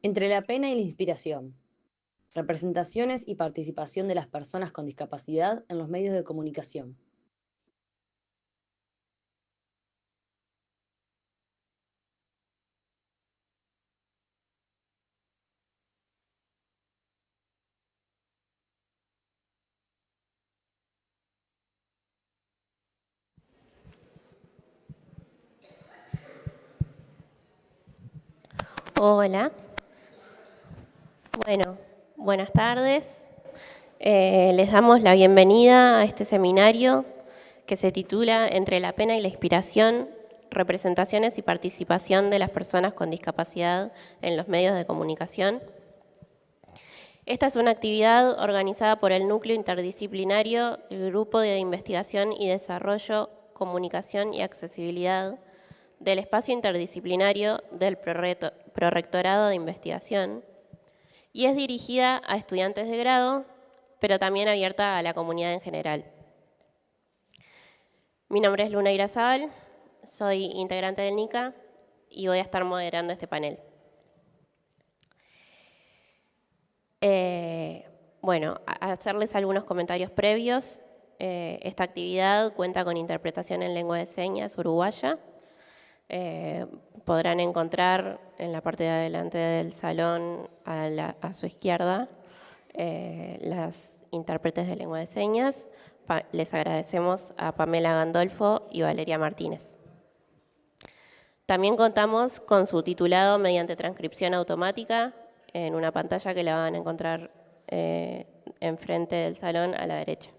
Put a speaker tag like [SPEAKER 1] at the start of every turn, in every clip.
[SPEAKER 1] Entre la pena y la inspiración. Representaciones y participación de las personas con discapacidad en los medios de comunicación.
[SPEAKER 2] Hola, bueno, buenas tardes. Les damos la bienvenida a este seminario que se titula Entre la pena y la inspiración, representaciones y participación de las personas con discapacidad en los medios de comunicación. Esta es una actividad organizada por el Núcleo Interdisciplinario, el Grupo de Investigación y Desarrollo, Comunicación y Accesibilidad del Espacio Interdisciplinario del Prorrectorado de Investigación, y es dirigida a estudiantes de grado, pero también abierta a la comunidad en general. Mi nombre es Luna Irazábal, soy integrante del NICA y voy a estar moderando este panel. Bueno, a hacerles algunos comentarios previos. Esta actividad cuenta con interpretación en lengua de señas uruguaya. Podrán encontrar en la parte de adelante del salón a su izquierda las intérpretes de lengua de señas. Les agradecemos a Pamela Gandolfo y Valeria Martínez. También contamos con su titulado mediante transcripción automática en una pantalla que la van a encontrar enfrente del salón a la derecha.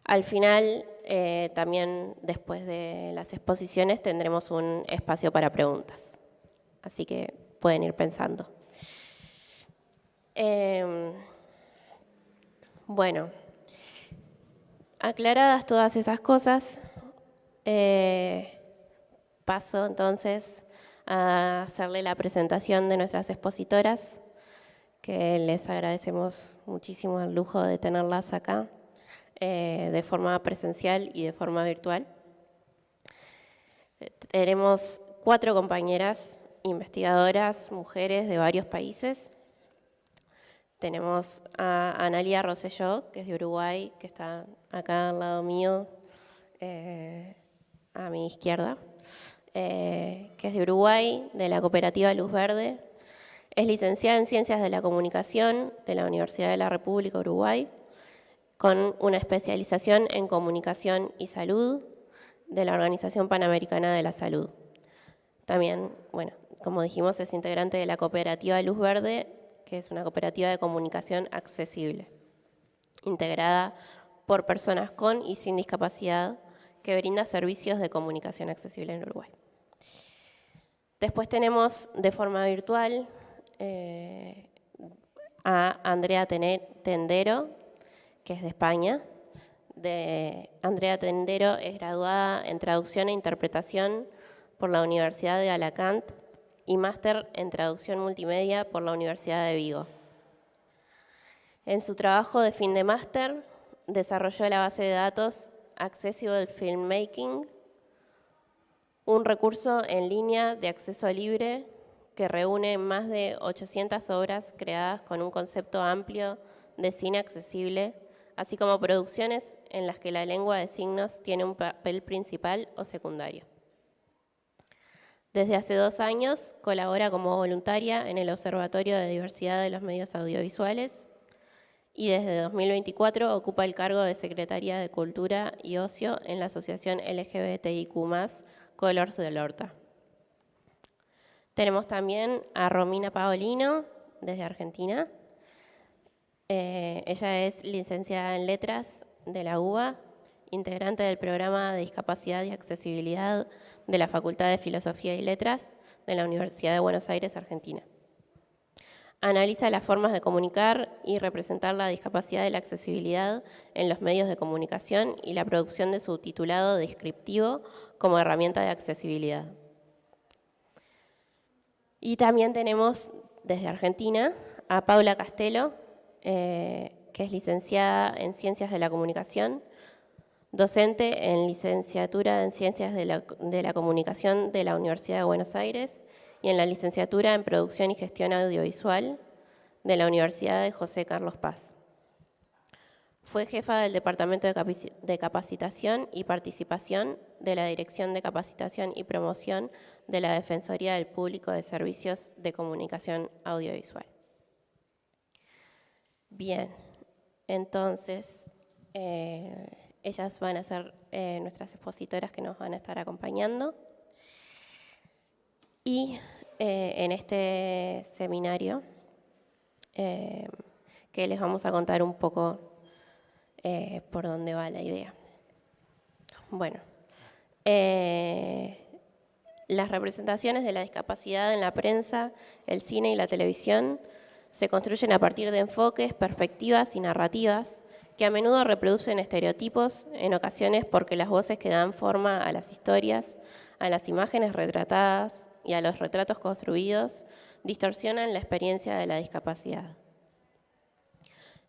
[SPEAKER 2] Al final, también después de las exposiciones, tendremos un espacio para preguntas. Así que pueden ir pensando. Bueno, aclaradas todas esas cosas, paso entonces a hacerle la presentación de nuestras expositoras, que les agradecemos muchísimo el lujo de tenerlas acá, de forma presencial y de forma virtual. Tenemos 4 compañeras investigadoras, mujeres de varios países. Tenemos a Analia Rosselló, que es de Uruguay, que está acá al lado mío, a mi izquierda, que es de Uruguay, de la cooperativa Luz Verde. Es licenciada en Ciencias de la Comunicación de la Universidad de la República de Uruguay, con una especialización en Comunicación y Salud de la Organización Panamericana de la Salud. También, bueno, como dijimos, es integrante de la cooperativa Luz Verde, que es una cooperativa de comunicación accesible, integrada por personas con y sin discapacidad, que brinda servicios de comunicación accesible en Uruguay. Después tenemos de forma virtual a Andrea Tendero, que es de España. Andrea Tendero es graduada en Traducción e Interpretación por la Universidad de Alacant y máster en Traducción Multimedia por la Universidad de Vigo. En su trabajo de fin de máster, desarrolló la base de datos Accessible Filmmaking, un recurso en línea de acceso libre que reúne más de 800 obras creadas con un concepto amplio de cine accesible, así como producciones en las que la lengua de signos tiene un papel principal o secundario. Desde hace 2 años colabora como voluntaria en el Observatorio de Diversidad de los Medios Audiovisuales y desde 2024 ocupa el cargo de Secretaria de Cultura y Ocio en la Asociación LGBTIQ+, Colors del Horta. Tenemos también a Romina Paolino, desde Argentina. Ella es licenciada en Letras de la UBA, integrante del programa de Discapacidad y Accesibilidad de la Facultad de Filosofía y Letras de la Universidad de Buenos Aires, Argentina. Analiza las formas de comunicar y representar la discapacidad y la accesibilidad en los medios de comunicación y la producción de su titulado descriptivo como herramienta de accesibilidad. Y también tenemos desde Argentina a Paula Castelo, que es licenciada en Ciencias de la Comunicación, docente en licenciatura en Ciencias de la Comunicación de la Universidad de Buenos Aires y en la licenciatura en Producción y Gestión Audiovisual de la Universidad de José Carlos Paz. Fue jefa del Departamento de Capacitación y Participación de la Dirección de Capacitación y Promoción de la Defensoría del Público de Servicios de Comunicación Audiovisual. Bien, entonces ellas van a ser nuestras expositoras que nos van a estar acompañando. Y en este seminario que les vamos a contar un poco por dónde va la idea. Bueno, las representaciones de la discapacidad en la prensa, el cine y la televisión se construyen a partir de enfoques, perspectivas y narrativas que a menudo reproducen estereotipos, en ocasiones porque las voces que dan forma a las historias, a las imágenes retratadas y a los retratos construidos distorsionan la experiencia de la discapacidad.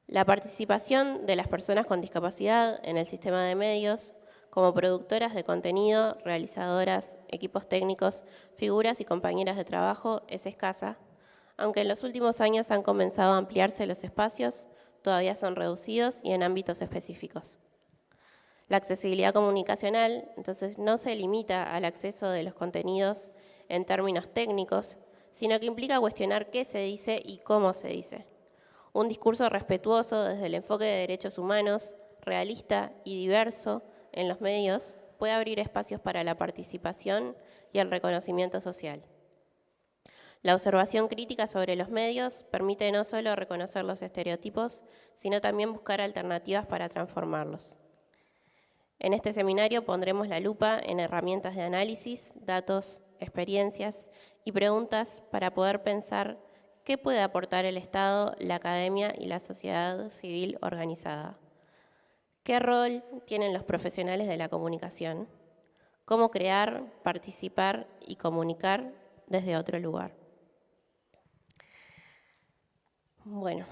[SPEAKER 2] La participación de las personas con discapacidad en el sistema de medios, como productoras de contenido, realizadoras, equipos técnicos, figuras y compañeras de trabajo, es escasa, aunque en los últimos años han comenzado a ampliarse los espacios, todavía son reducidos y en ámbitos específicos. La accesibilidad comunicacional, entonces, no se limita al acceso de los contenidos en términos técnicos, sino que implica cuestionar qué se dice y cómo se dice. Un discurso respetuoso desde el enfoque de derechos humanos, realista y diverso en los medios, puede abrir espacios para la participación y el reconocimiento social. La observación crítica sobre los medios permite no solo reconocer los estereotipos, sino también buscar alternativas para transformarlos. En este seminario pondremos la lupa en herramientas de análisis, datos, experiencias y preguntas para poder pensar qué puede aportar el Estado, la academia y la sociedad civil organizada. ¿Qué rol tienen los profesionales de la comunicación? ¿Cómo crear, participar y comunicar desde otro lugar? Bueno,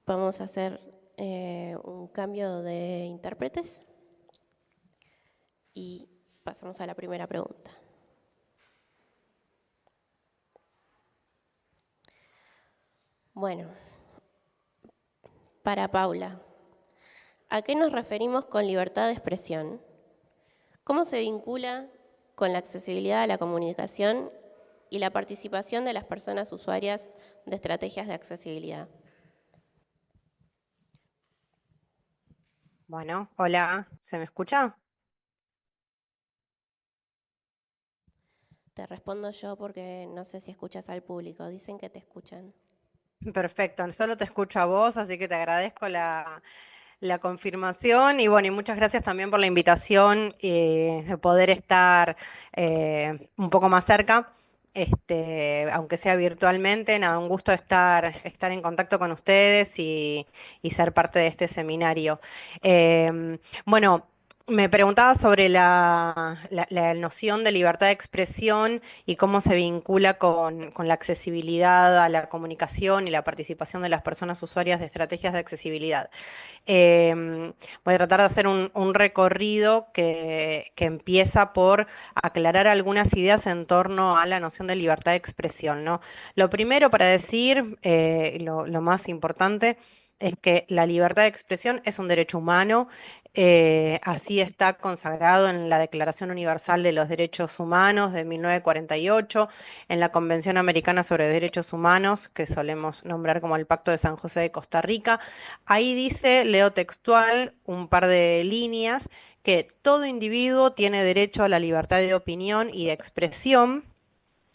[SPEAKER 2] vamos a hacer un cambio de intérpretes y pasamos a la primera pregunta. Bueno, para Paula, ¿a qué nos referimos con libertad de expresión? ¿Cómo se vincula con la accesibilidad a la comunicación y la participación de las personas usuarias de estrategias de accesibilidad?
[SPEAKER 3] Bueno, hola, ¿se me escucha?
[SPEAKER 2] Te respondo yo porque no sé si escuchas al público. Dicen que te escuchan.
[SPEAKER 3] Perfecto, solo te escucho a vos, así que te agradezco la confirmación y bueno, y muchas gracias también por la invitación de poder estar un poco más cerca, aunque sea virtualmente, nada, un gusto estar en contacto con ustedes y ser parte de este seminario. Bueno. Me preguntaba sobre la noción de libertad de expresión y cómo se vincula con la accesibilidad a la comunicación y la participación de las personas usuarias de estrategias de accesibilidad. Voy a tratar de hacer un recorrido que empieza por aclarar algunas ideas en torno a la noción de libertad de expresión, ¿no? Lo primero para decir, lo más importante, es que la libertad de expresión es un derecho humano, así está consagrado en la Declaración Universal de los Derechos Humanos de 1948, en la Convención Americana sobre Derechos Humanos, que solemos nombrar como el Pacto de San José de Costa Rica. Ahí dice, leo textual, un par de líneas, que todo individuo tiene derecho a la libertad de opinión y de expresión.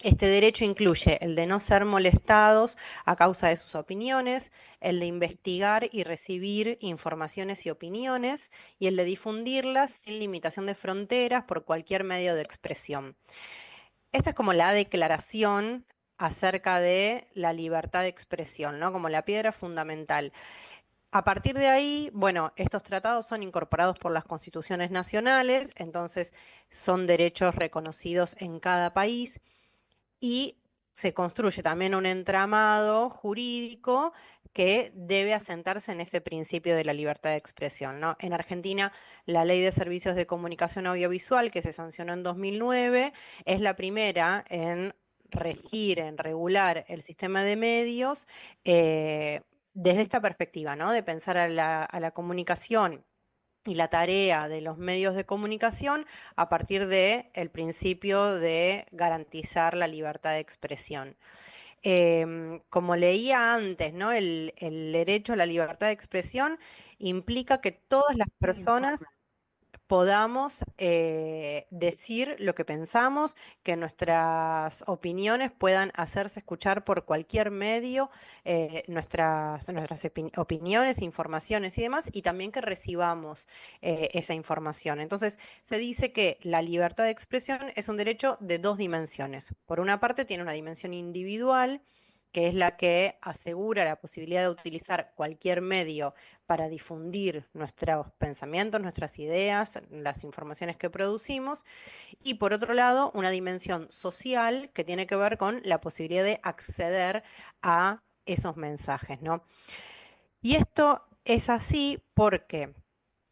[SPEAKER 3] Este derecho incluye el de no ser molestados a causa de sus opiniones, el de investigar y recibir informaciones y opiniones, y el de difundirlas sin limitación de fronteras por cualquier medio de expresión. Esta es como la declaración acerca de la libertad de expresión, ¿no? Como la piedra fundamental. A partir de ahí, bueno, estos tratados son incorporados por las constituciones nacionales, entonces son derechos reconocidos en cada país y se construye también un entramado jurídico que debe asentarse en ese principio de la libertad de expresión, ¿no? En Argentina, la Ley de Servicios de Comunicación Audiovisual, que se sancionó en 2009, es la primera en regir, en regular el sistema de medios desde esta perspectiva, ¿no? De pensar a la comunicación y la tarea de los medios de comunicación a partir del principio de garantizar la libertad de expresión. Como leía antes, ¿no? El derecho a la libertad de expresión implica que todas las personas podamos decir lo que pensamos, que nuestras opiniones puedan hacerse escuchar por cualquier medio, nuestras opiniones, informaciones y demás, y también que recibamos esa información. Entonces, se dice que la libertad de expresión es un derecho de dos dimensiones. Por una parte, tiene una dimensión individual, que es la que asegura la posibilidad de utilizar cualquier medio para difundir nuestros pensamientos, nuestras ideas, las informaciones que producimos. Y por otro lado, una dimensión social que tiene que ver con la posibilidad de acceder a esos mensajes, ¿no? Y esto es así porque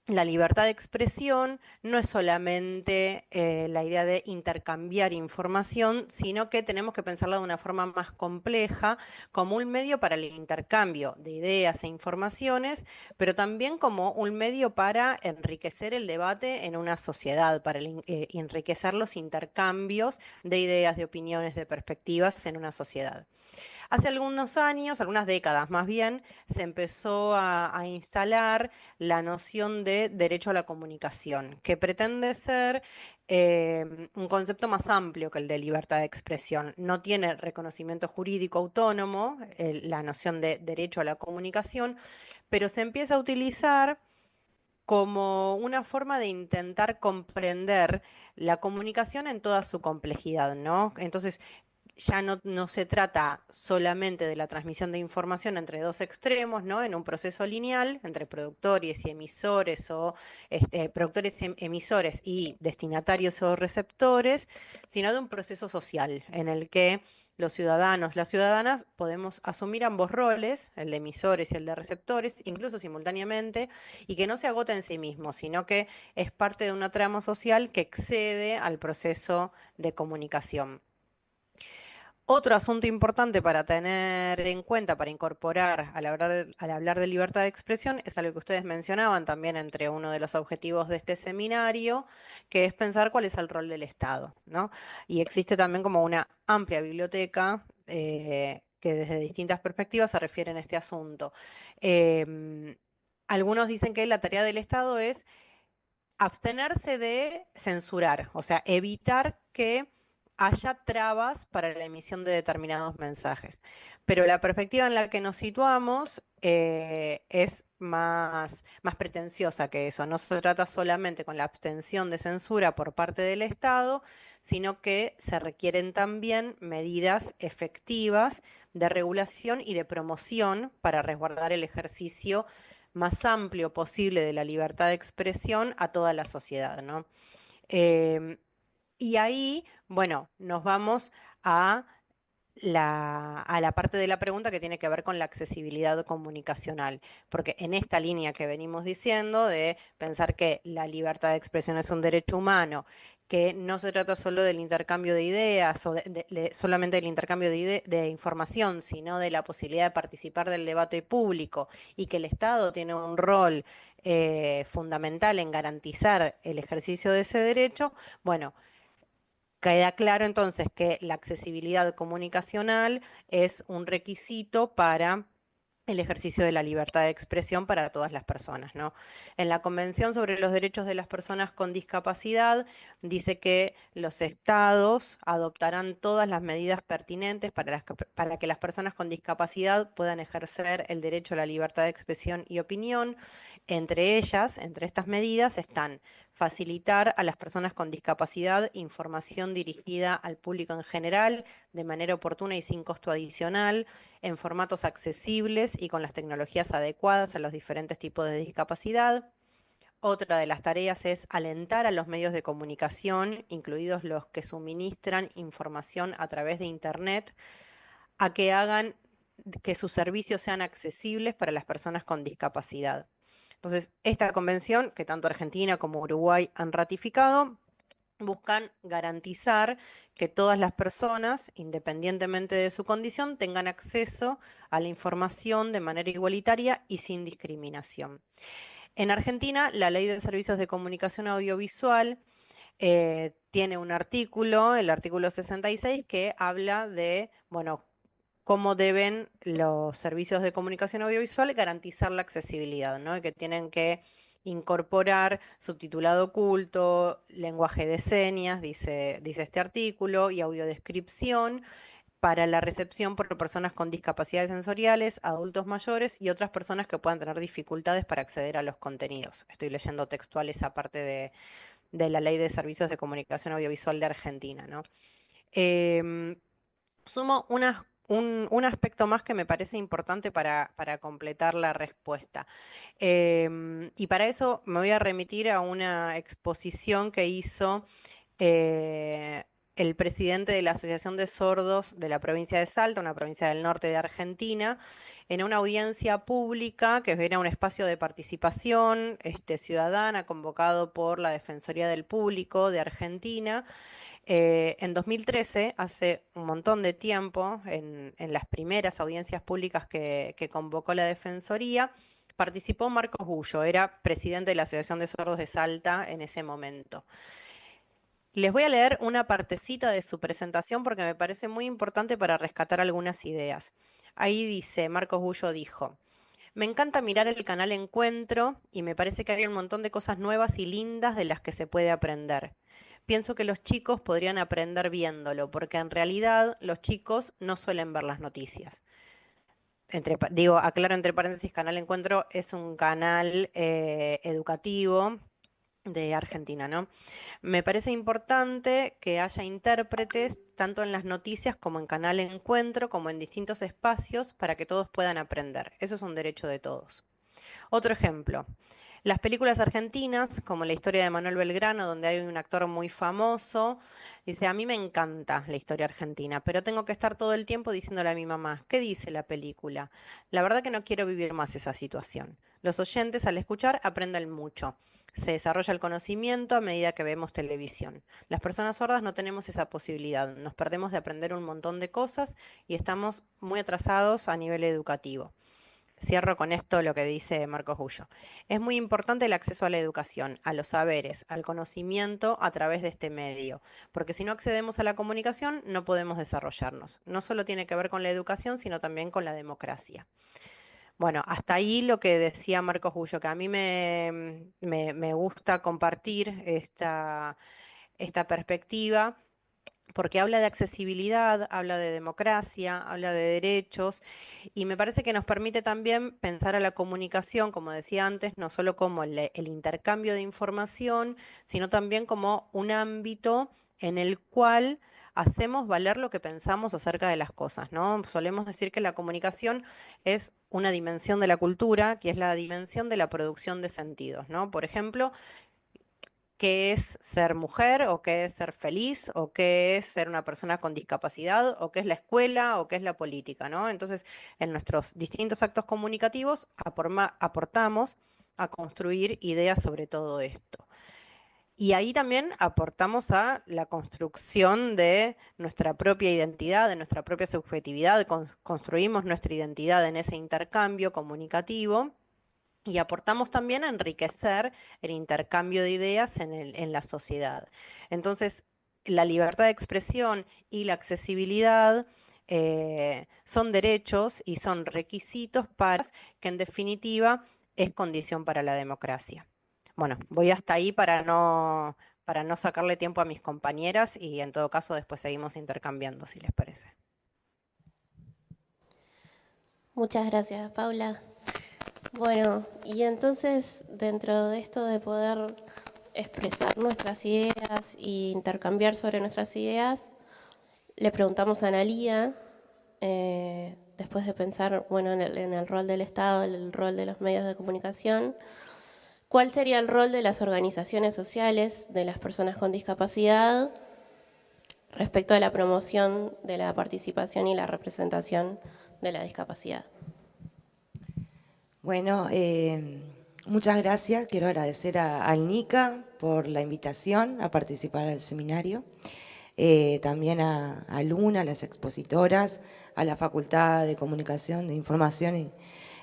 [SPEAKER 3] la libertad de expresión no es solamente la idea de intercambiar información, sino que tenemos que pensarla de una forma más compleja, como un medio para el intercambio de ideas e informaciones, pero también como un medio para enriquecer el debate en una sociedad, para enriquecer los intercambios de ideas, de opiniones, de perspectivas en una sociedad. Hace algunos años, algunas décadas más bien, se empezó a instalar la noción de derecho a la comunicación, que pretende ser un concepto más amplio que el de libertad de expresión. No tiene reconocimiento jurídico autónomo, la noción de derecho a la comunicación, pero se empieza a utilizar como una forma de intentar comprender la comunicación en toda su complejidad, ¿no? Entonces, ya no se trata solamente de la transmisión de información entre dos extremos, ¿no? En un proceso lineal entre productores y emisores o productores y emisores y destinatarios o receptores, sino de un proceso social en el que los ciudadanos, las ciudadanas, podemos asumir ambos roles, el de emisores y el de receptores, incluso simultáneamente, y que no se agota en sí mismo, sino que es parte de una trama social que excede al proceso de comunicación. Otro asunto importante para tener en cuenta, para incorporar al hablar de libertad de expresión, es algo que ustedes mencionaban también entre uno de los objetivos de este seminario, que es pensar cuál es el rol del Estado, ¿no? Y existe también como una amplia biblioteca que desde distintas perspectivas se refieren a este asunto. Em, Algunos dicen que la tarea del Estado es abstenerse de censurar, o sea, evitar que haya trabas para la emisión de determinados mensajes. Pero la perspectiva en la que nos situamos es más pretenciosa que eso. No se trata solamente con la abstención de censura por parte del Estado, sino que se requieren también medidas efectivas de regulación y de promoción para resguardar el ejercicio más amplio posible de la libertad de expresión a toda la sociedad, ¿no? Em, y ahí, bueno, nos vamos a a la parte de la pregunta que tiene que ver con la accesibilidad comunicacional, porque en esta línea que venimos diciendo de pensar que la libertad de expresión es un derecho humano, que no se trata solo del intercambio de ideas o solamente del intercambio de información, sino de la posibilidad de participar del debate público y que el Estado tiene un rol fundamental en garantizar el ejercicio de ese derecho, bueno, queda claro entonces que la accesibilidad comunicacional es un requisito para el ejercicio de la libertad de expresión para todas las personas, ¿no? En la Convención sobre los Derechos de las Personas con Discapacidad dice que los estados adoptarán todas las medidas pertinentes para que las personas con discapacidad puedan ejercer el derecho a la libertad de expresión y opinión. Entre ellas, entre estas medidas, están facilitar a las personas con discapacidad información dirigida al público en general de manera oportuna y sin costo adicional, en formatos accesibles y con las tecnologías adecuadas a los diferentes tipos de discapacidad. Otra de las tareas es alentar a los medios de comunicación, incluidos los que suministran información a través de Internet, a que hagan que sus servicios sean accesibles para las personas con discapacidad. Entonces, esta convención, que tanto Argentina como Uruguay han ratificado, buscan garantizar que todas las personas, independientemente de su condición, tengan acceso a la información de manera igualitaria y sin discriminación. En Argentina, la Ley de Servicios de Comunicación Audiovisual tiene un artículo, el artículo 66, que habla de, bueno, cómo deben los servicios de comunicación audiovisual garantizar la accesibilidad, ¿no? Que tienen que incorporar subtitulado oculto, lenguaje de señas, dice este artículo, y audiodescripción para la recepción por personas con discapacidades sensoriales, adultos mayores y otras personas que puedan tener dificultades para acceder a los contenidos. Estoy leyendo textual esa parte de la Ley de Servicios de Comunicación Audiovisual de Argentina, ¿no? Em, Sumo un aspecto más que me parece importante para completar la respuesta. Y para eso me voy a remitir a una exposición que hizo eh, el presidente de la Asociación de Sordos de la provincia de Salta, una provincia del norte de Argentina, en una audiencia pública que era un espacio de participación ciudadana convocado por la Defensoría del Público de Argentina. En 2013, hace un montón de tiempo, en las primeras audiencias públicas que convocó la Defensoría, participó Marcos Gullo, era presidente de la Asociación de Sordos de Salta en ese momento. Les voy a leer una partecita de su presentación porque me parece muy importante para rescatar algunas ideas. Ahí dice, Marcos Gullo dijo: me encanta mirar el canal Encuentro y me parece que hay un montón de cosas nuevas y lindas de las que se puede aprender. Pienso que los chicos podrían aprender viéndolo, porque en realidad los chicos no suelen ver las noticias. Aclaro entre paréntesis, Canal Encuentro es un canal educativo de Argentina, ¿no? Me parece importante que haya intérpretes tanto en las noticias como en Canal Encuentro, como en distintos espacios, para que todos puedan aprender. Eso es un derecho de todos. Otro ejemplo, las películas argentinas, como la historia de Manuel Belgrano, donde hay un actor muy famoso, dice, a mí me encanta la historia argentina, pero tengo que estar todo el tiempo diciéndole a mi mamá, ¿qué dice la película? La verdad que no quiero vivir más esa situación. Los oyentes al escuchar aprenden mucho. Se desarrolla el conocimiento a medida que vemos televisión. Las personas sordas no tenemos esa posibilidad, nos perdemos de aprender un montón de cosas y estamos muy atrasados a nivel educativo. Cierro con esto lo que dice Marcos Gullo. Es muy importante el acceso a la educación, a los saberes, al conocimiento a través de este medio, porque si no accedemos a la comunicación no podemos desarrollarnos. No solo tiene que ver con la educación, sino también con la democracia. Bueno, hasta ahí lo que decía Marcos Gullo, que a mí me gusta compartir esta perspectiva porque habla de accesibilidad, habla de democracia, habla de derechos y me parece que nos permite también pensar a la comunicación, como decía antes, no solo como el intercambio de información, sino también como un ámbito en el cual hacemos valer lo que pensamos acerca de las cosas, ¿no? Solemos decir que la comunicación es una dimensión de la cultura, que es la dimensión de la producción de sentidos, ¿no? Por ejemplo, qué es ser mujer, o qué es ser feliz, o qué es ser una persona con discapacidad, o qué es la escuela, o qué es la política, ¿no? Entonces, en nuestros distintos actos comunicativos aportamos a construir ideas sobre todo esto. Y ahí también aportamos a la construcción de nuestra propia identidad, de nuestra propia subjetividad, construimos nuestra identidad en ese intercambio comunicativo y aportamos también a enriquecer el intercambio de ideas en la sociedad. Entonces, la libertad de expresión y la accesibilidad son derechos y son requisitos para que en definitiva es condición para la democracia. Bueno, voy hasta ahí para no sacarle tiempo a mis compañeras y en todo caso después seguimos intercambiando, si les parece.
[SPEAKER 2] Muchas gracias, Paula. Bueno, y entonces dentro de esto de poder expresar nuestras ideas e intercambiar sobre nuestras ideas, le preguntamos a Analía, después de pensar bueno, en el rol del Estado, el rol de los medios de comunicación, ¿cuál sería el rol de las organizaciones sociales de las personas con discapacidad respecto a la promoción de la participación y la representación de la discapacidad?
[SPEAKER 4] Bueno, Muchas gracias. Quiero agradecer al NICA por la invitación a participar del seminario. También a Luna, a las expositoras, a la Facultad de Comunicación, de Información,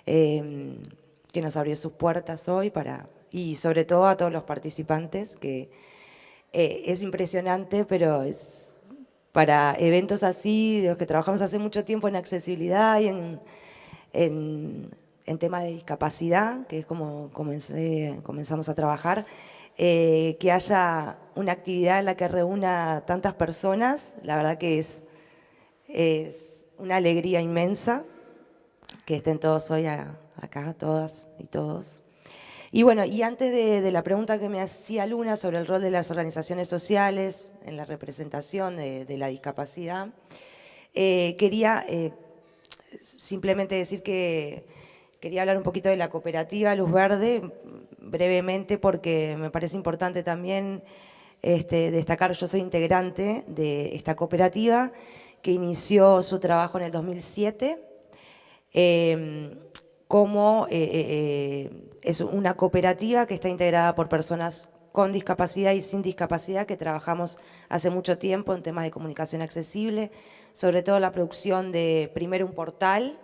[SPEAKER 4] que nos abrió sus puertas hoy, y sobre todo a todos los participantes, que es impresionante, pero es para eventos así, de los que trabajamos hace mucho tiempo en accesibilidad y en temas de discapacidad, que es como comenzamos a trabajar, que haya una actividad en la que reúna tantas personas, la verdad que es una alegría inmensa que estén todos hoy acá, todas y todos. Y bueno, y antes de la pregunta que me hacía Luna sobre el rol de las organizaciones sociales en la representación de la discapacidad, quería simplemente decir que quería hablar un poquito de la cooperativa Luz Verde, brevemente, porque me parece importante también destacar. Yo soy integrante de esta cooperativa que inició su trabajo en el 2007, es una cooperativa que está integrada por personas con discapacidad y sin discapacidad, que trabajamos hace mucho tiempo en temas de comunicación accesible, sobre todo la producción de primero un portal,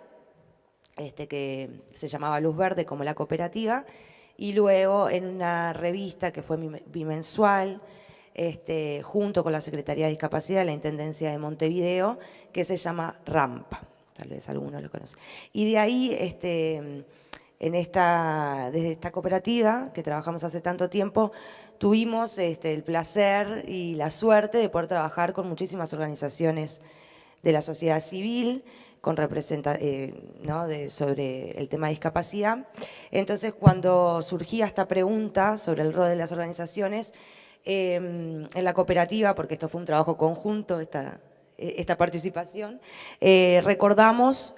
[SPEAKER 4] que se llamaba Luz Verde, como la cooperativa, y luego en una revista que fue bimensual, junto con la Secretaría de Discapacidad, la Intendencia de Montevideo, que se llama Rampa, tal vez alguno lo conoce. Y de ahí, desde esta cooperativa, que trabajamos hace tanto tiempo, tuvimos el placer y la suerte de poder trabajar con muchísimas organizaciones de la sociedad civil, sobre el tema de discapacidad. Entonces, cuando surgía esta pregunta sobre el rol de las organizaciones, en la cooperativa, porque esto fue un trabajo conjunto, esta participación, recordamos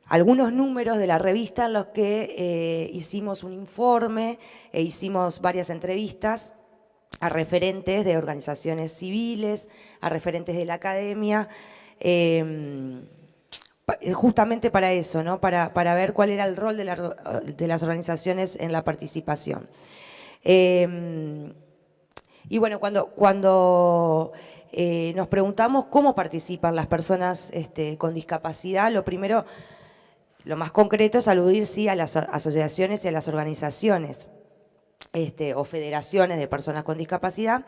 [SPEAKER 4] algunos números de la revista en los que hicimos un informe e hicimos varias entrevistas a referentes de organizaciones civiles, a referentes de la academia, justamente para eso, ¿no? Para ver cuál era el rol de las organizaciones en la participación. Y bueno, cuando nos preguntamos cómo participan las personas con discapacidad, lo más concreto es aludir, sí, a las asociaciones y a las organizaciones o federaciones de personas con discapacidad,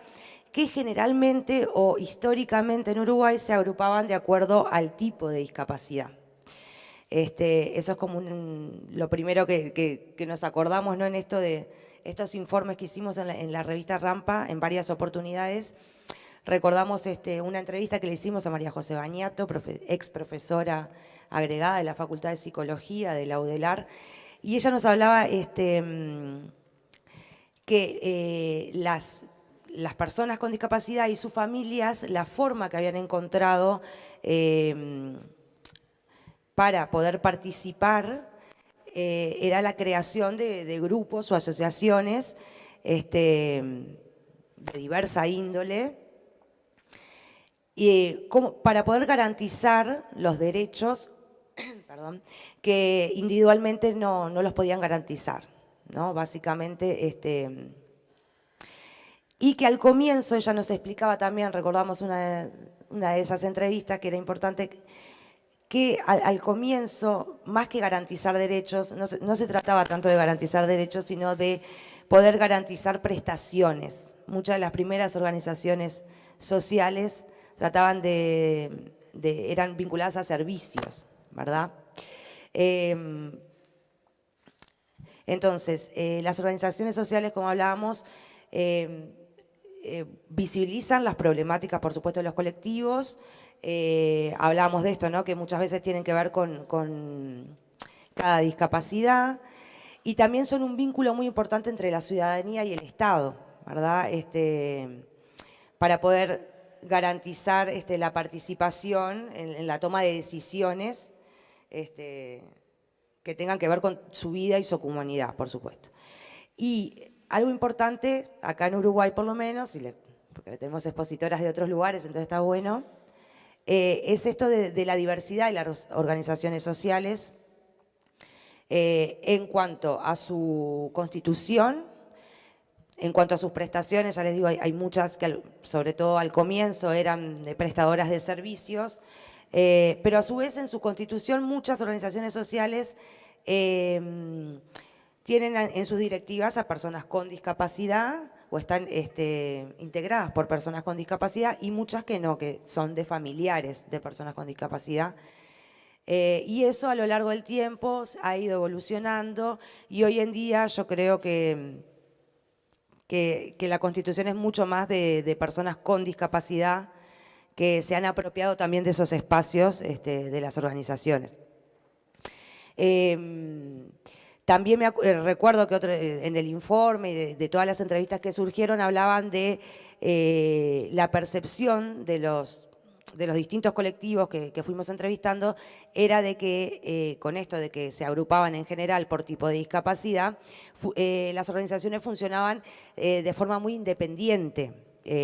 [SPEAKER 4] que generalmente o históricamente en Uruguay se agrupaban de acuerdo al tipo de discapacidad. Eso es como lo primero que nos acordamos, ¿no? En esto de estos informes que hicimos en la revista Rampa en varias oportunidades. Recordamos una entrevista que le hicimos a María José Bañato, ex profesora agregada de la Facultad de Psicología de la UDELAR, y ella nos hablaba que las personas con discapacidad y sus familias, la forma que habían encontrado para poder participar era la creación de grupos o asociaciones de diversa índole, para poder garantizar los derechos perdón, que individualmente no los podían garantizar, ¿no? Básicamente, y que al comienzo, ella nos explicaba también, recordamos una de esas entrevistas, que era importante que al comienzo, más que garantizar derechos, no se trataba tanto de garantizar derechos, sino de poder garantizar prestaciones. Muchas de las primeras organizaciones sociales trataban eran vinculadas a servicios, ¿verdad? Entonces, las organizaciones sociales, como hablábamos, visibilizan las problemáticas, por supuesto, de los colectivos. Hablábamos de esto, ¿no? Que muchas veces tienen que ver con cada discapacidad, y también son un vínculo muy importante entre la ciudadanía y el Estado, ¿verdad? Para poder garantizar la participación en la toma de decisiones que tengan que ver con su vida y su comunidad, por supuesto. Y algo importante, acá en Uruguay por lo menos, porque tenemos expositoras de otros lugares, entonces está bueno, es esto de la diversidad y las organizaciones sociales. En cuanto a su constitución, en cuanto a sus prestaciones, ya les digo, hay muchas que sobre todo al comienzo eran prestadoras de servicios, pero a su vez en su constitución muchas organizaciones sociales tienen en sus directivas a personas con discapacidad o están integradas por personas con discapacidad, y muchas que no, que son de familiares de personas con discapacidad. Y eso a lo largo del tiempo ha ido evolucionando, y hoy en día yo creo que la Constitución es mucho más de personas con discapacidad que se han apropiado también de esos espacios de las organizaciones. También recuerdo que en el informe y de todas las entrevistas que surgieron hablaban de la percepción de los distintos colectivos que fuimos entrevistando, era de que con esto de que se agrupaban en general por tipo de discapacidad, las organizaciones funcionaban de forma muy independiente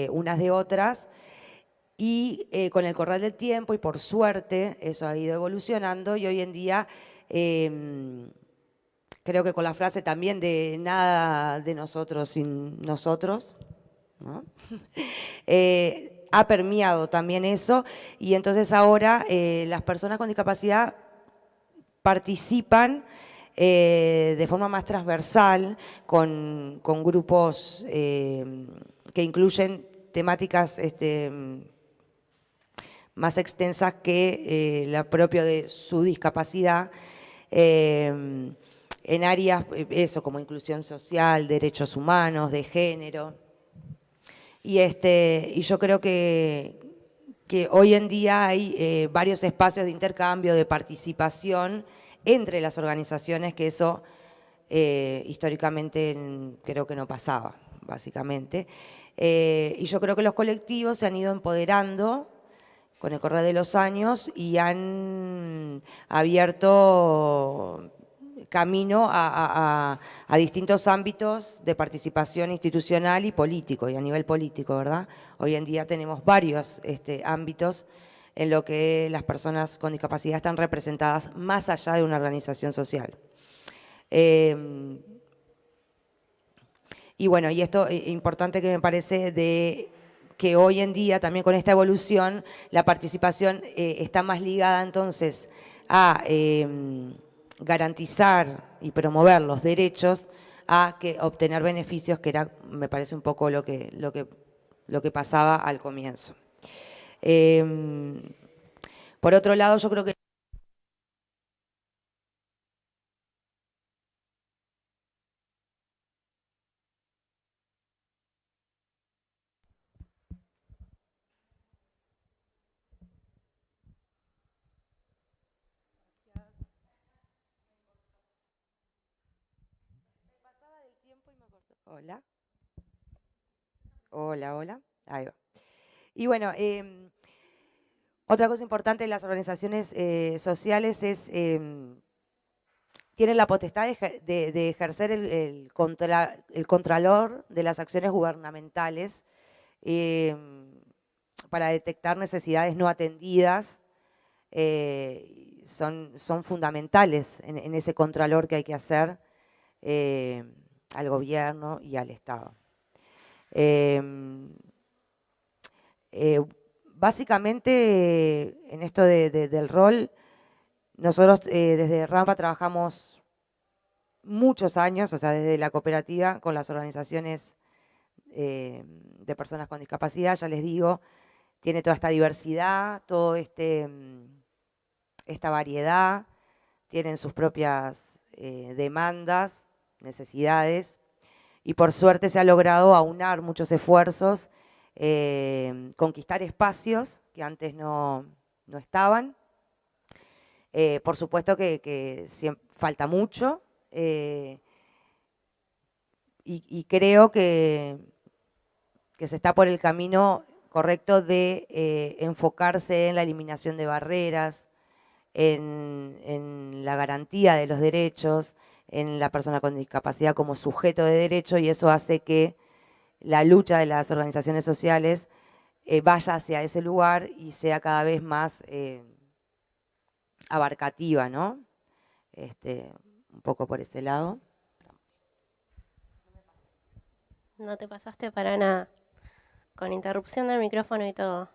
[SPEAKER 4] unas de otras, y con el correr del tiempo, y por suerte, eso ha ido evolucionando, y hoy en día creo que con la frase también de nada de nosotros sin nosotros, ¿no? Ha permeado también eso, y entonces ahora las personas con discapacidad participan de forma más transversal con grupos que incluyen temáticas más extensas que la propia de su discapacidad, en áreas, eso, como inclusión social, derechos humanos, de género. Y yo creo que hoy en día hay varios espacios de intercambio, de participación entre las organizaciones, que eso históricamente creo que no pasaba, básicamente. Y yo creo que los colectivos se han ido empoderando con el correr de los años y han abierto camino a distintos ámbitos de participación institucional y político, y a nivel político, ¿verdad? Hoy en día tenemos varios ámbitos en lo que las personas con discapacidad están representadas más allá de una organización social. Y bueno, y esto es importante, que me parece, de que hoy en día también con esta evolución la participación está más ligada entonces a garantizar y promover los derechos a que obtener beneficios, que era, me parece, un poco lo que pasaba al comienzo. Por otro lado, yo creo que Hola. Hola, hola. Ahí va. Y bueno, otra cosa importante en las organizaciones sociales es, tienen la potestad de ejercer el contralor de las acciones gubernamentales para detectar necesidades no atendidas. Son fundamentales en ese contralor que hay que hacer al gobierno y al Estado. Básicamente, en esto del rol, nosotros desde Rampa trabajamos muchos años, o sea, desde la cooperativa con las organizaciones de personas con discapacidad, ya les digo, tiene toda esta diversidad, toda esta variedad, tienen sus propias demandas, necesidades, y por suerte se ha logrado aunar muchos esfuerzos, conquistar espacios que antes no estaban. Por supuesto que falta mucho, y creo que se está por el camino correcto de enfocarse en la eliminación de barreras, en la garantía de los derechos, en la persona con discapacidad como sujeto de derecho, y eso hace que la lucha de las organizaciones sociales vaya hacia ese lugar y sea cada vez más abarcativa, ¿no? un poco por ese lado.
[SPEAKER 2] No te pasaste para nada. Con interrupción del micrófono y todo.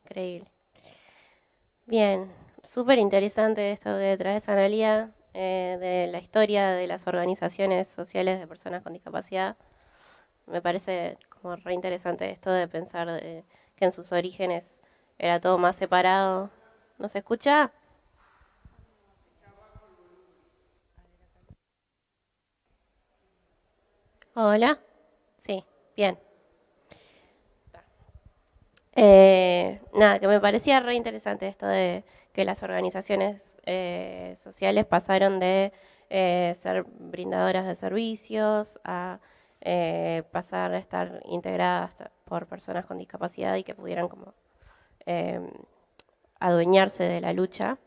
[SPEAKER 2] Increíble. Bien, súper interesante esto que traes, Analía, de la historia de las organizaciones sociales de personas con discapacidad. Me parece como re interesante esto de pensar que en sus orígenes era todo más separado. ¿No se escucha? Hola. Sí, bien. Nada, que me parecía re interesante esto de que las organizaciones sociales pasaron de ser brindadoras de servicios a pasar a estar integradas por personas con discapacidad y que pudieran como eh, adueñarse de la lucha.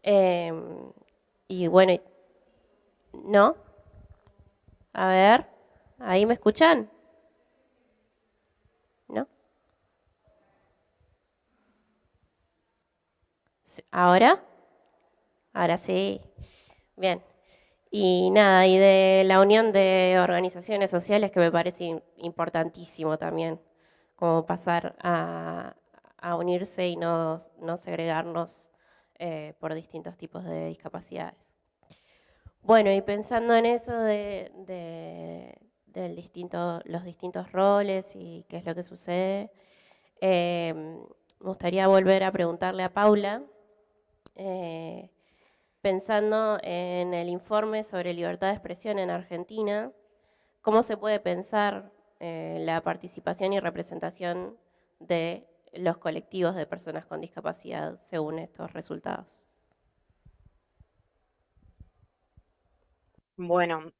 [SPEAKER 2] Eh, y bueno, ¿no? A ver, ¿ahí me escuchan? ¿No? ¿Ahora? Ahora sí. Bien. Y nada, y de la unión de organizaciones sociales que me parece importantísimo también, como pasar a unirse y no segregarnos por distintos tipos de discapacidades. Bueno, y pensando en eso los distintos roles y qué es lo que sucede, me gustaría volver a preguntarle a Paula, eh, pensando en el informe sobre libertad de expresión en Argentina, ¿cómo se puede pensar la participación y representación de los colectivos de personas con discapacidad según estos resultados?
[SPEAKER 3] Bueno,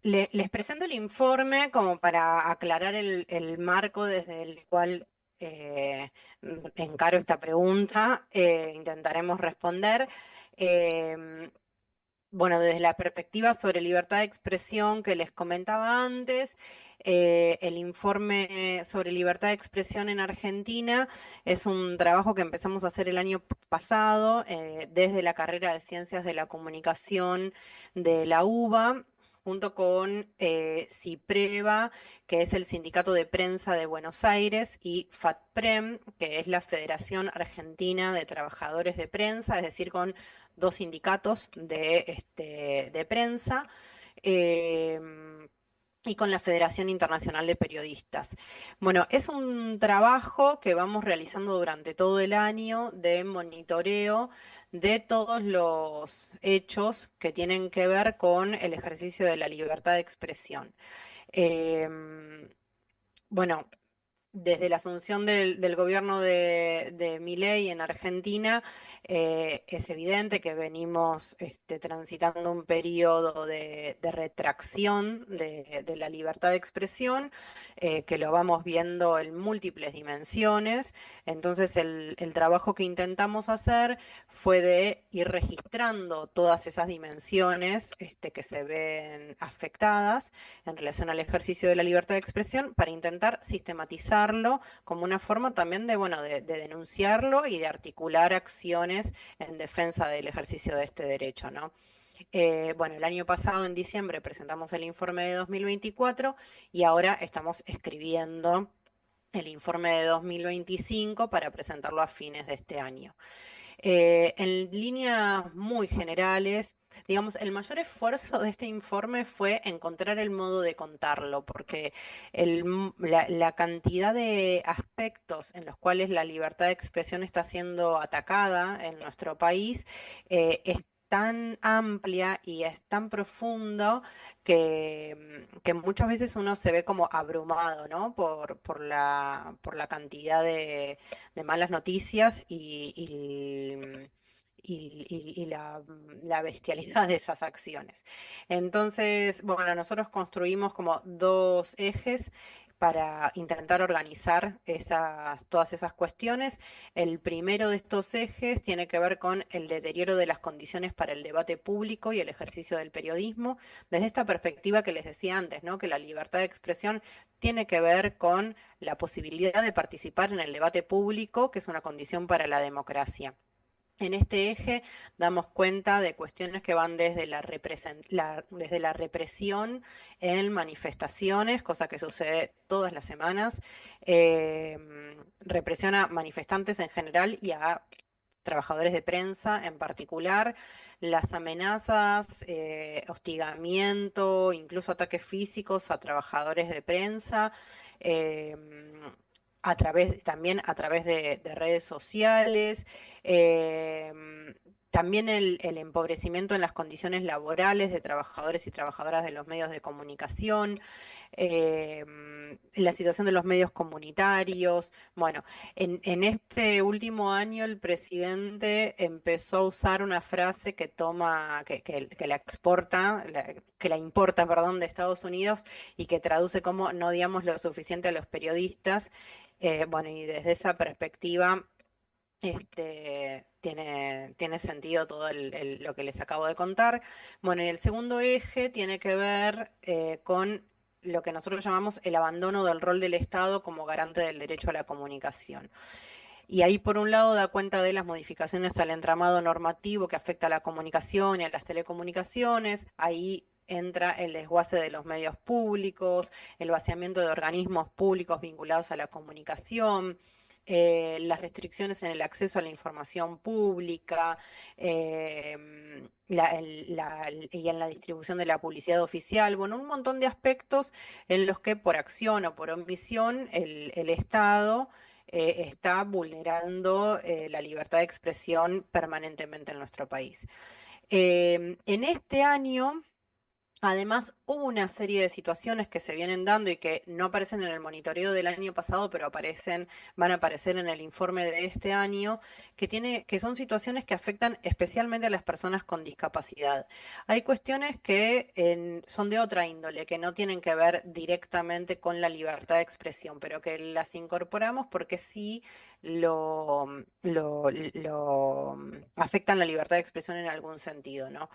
[SPEAKER 3] les presento el informe como para aclarar el marco desde el cual encaro esta pregunta. Intentaremos responder. Em, bueno, desde la perspectiva sobre libertad de expresión que les comentaba antes, el informe sobre libertad de expresión en Argentina es un trabajo que empezamos a hacer el año pasado desde la carrera de Ciencias de la Comunicación de la UBA, junto con CIPREVA, que es el Sindicato de Prensa de Buenos Aires, y FATPREM, que es la Federación Argentina de Trabajadores de Prensa, es decir, con dos sindicatos de prensa, em, y con la Federación Internacional de Periodistas. Bueno, es un trabajo que vamos realizando durante todo el año de monitoreo de todos los hechos que tienen que ver con el ejercicio de la libertad de expresión. Em, bueno, desde la asunción del gobierno de Milei en Argentina, es evidente que venimos transitando un periodo de retracción de la libertad de expresión, que lo vamos viendo en múltiples dimensiones. Entonces, el trabajo que intentamos hacer fue de ir registrando todas esas dimensiones que se ven afectadas en relación al ejercicio de la libertad de expresión para intentar sistematizarlo como una forma también de, bueno, de denunciarlo y de articular acciones en defensa del ejercicio de este derecho, ¿no? Bueno, el año pasado, en diciembre, presentamos el informe de 2024 y ahora estamos escribiendo el informe de 2025 para presentarlo a fines de este año. En líneas muy generales, digamos, el mayor esfuerzo de este informe fue encontrar el modo de contarlo, porque la cantidad de aspectos en los cuales la libertad de expresión está siendo atacada en nuestro país es tan amplia y es tan profundo que muchas veces uno se ve como abrumado, ¿no? Por la cantidad de malas noticias y la bestialidad de esas acciones. Entonces, bueno, nosotros construimos como dos ejes para intentar organizar todas esas cuestiones. El primero de estos ejes tiene que ver con el deterioro de las condiciones para el debate público y el ejercicio del periodismo, desde esta perspectiva que les decía antes, ¿no? Que la libertad de expresión tiene que ver con la posibilidad de participar en el debate público, que es una condición para la democracia. En este eje damos cuenta de cuestiones que van desde desde la represión en manifestaciones, cosa que sucede todas las semanas, represión a manifestantes en general y a trabajadores de prensa en particular, las amenazas, hostigamiento, incluso ataques físicos a trabajadores de prensa, también a través de redes sociales, también el empobrecimiento en las condiciones laborales de trabajadores y trabajadoras de los medios de comunicación, la situación de los medios comunitarios. Bueno, en este último año el presidente empezó a usar una frase que toma, que la exporta, que la importa, perdón, de Estados Unidos y que traduce como no digamos lo suficiente a los periodistas. Bueno, y desde esa perspectiva tiene sentido todo lo que les acabo de contar. Bueno, y el segundo eje tiene que ver con lo que nosotros llamamos el abandono del rol del Estado como garante del derecho a la comunicación. Y ahí, por un lado, da cuenta de las modificaciones al entramado normativo que afecta a la comunicación y a las telecomunicaciones. Ahí entra el desguace de los medios públicos, el vaciamiento de organismos públicos vinculados a la comunicación, las restricciones en el acceso a la información pública, y en la distribución de la publicidad oficial. Bueno, un montón de aspectos en los que por acción o por omisión el Estado está vulnerando la libertad de expresión permanentemente en nuestro país. En este año, además, hubo una serie de situaciones que se vienen dando y que no aparecen en el monitoreo del año pasado, pero van a aparecer en el informe de este año, que son situaciones que afectan especialmente a las personas con discapacidad. Hay cuestiones que son de otra índole, que no tienen que ver directamente con la libertad de expresión, pero que las incorporamos porque sí lo afectan la libertad de expresión en algún sentido, ¿no?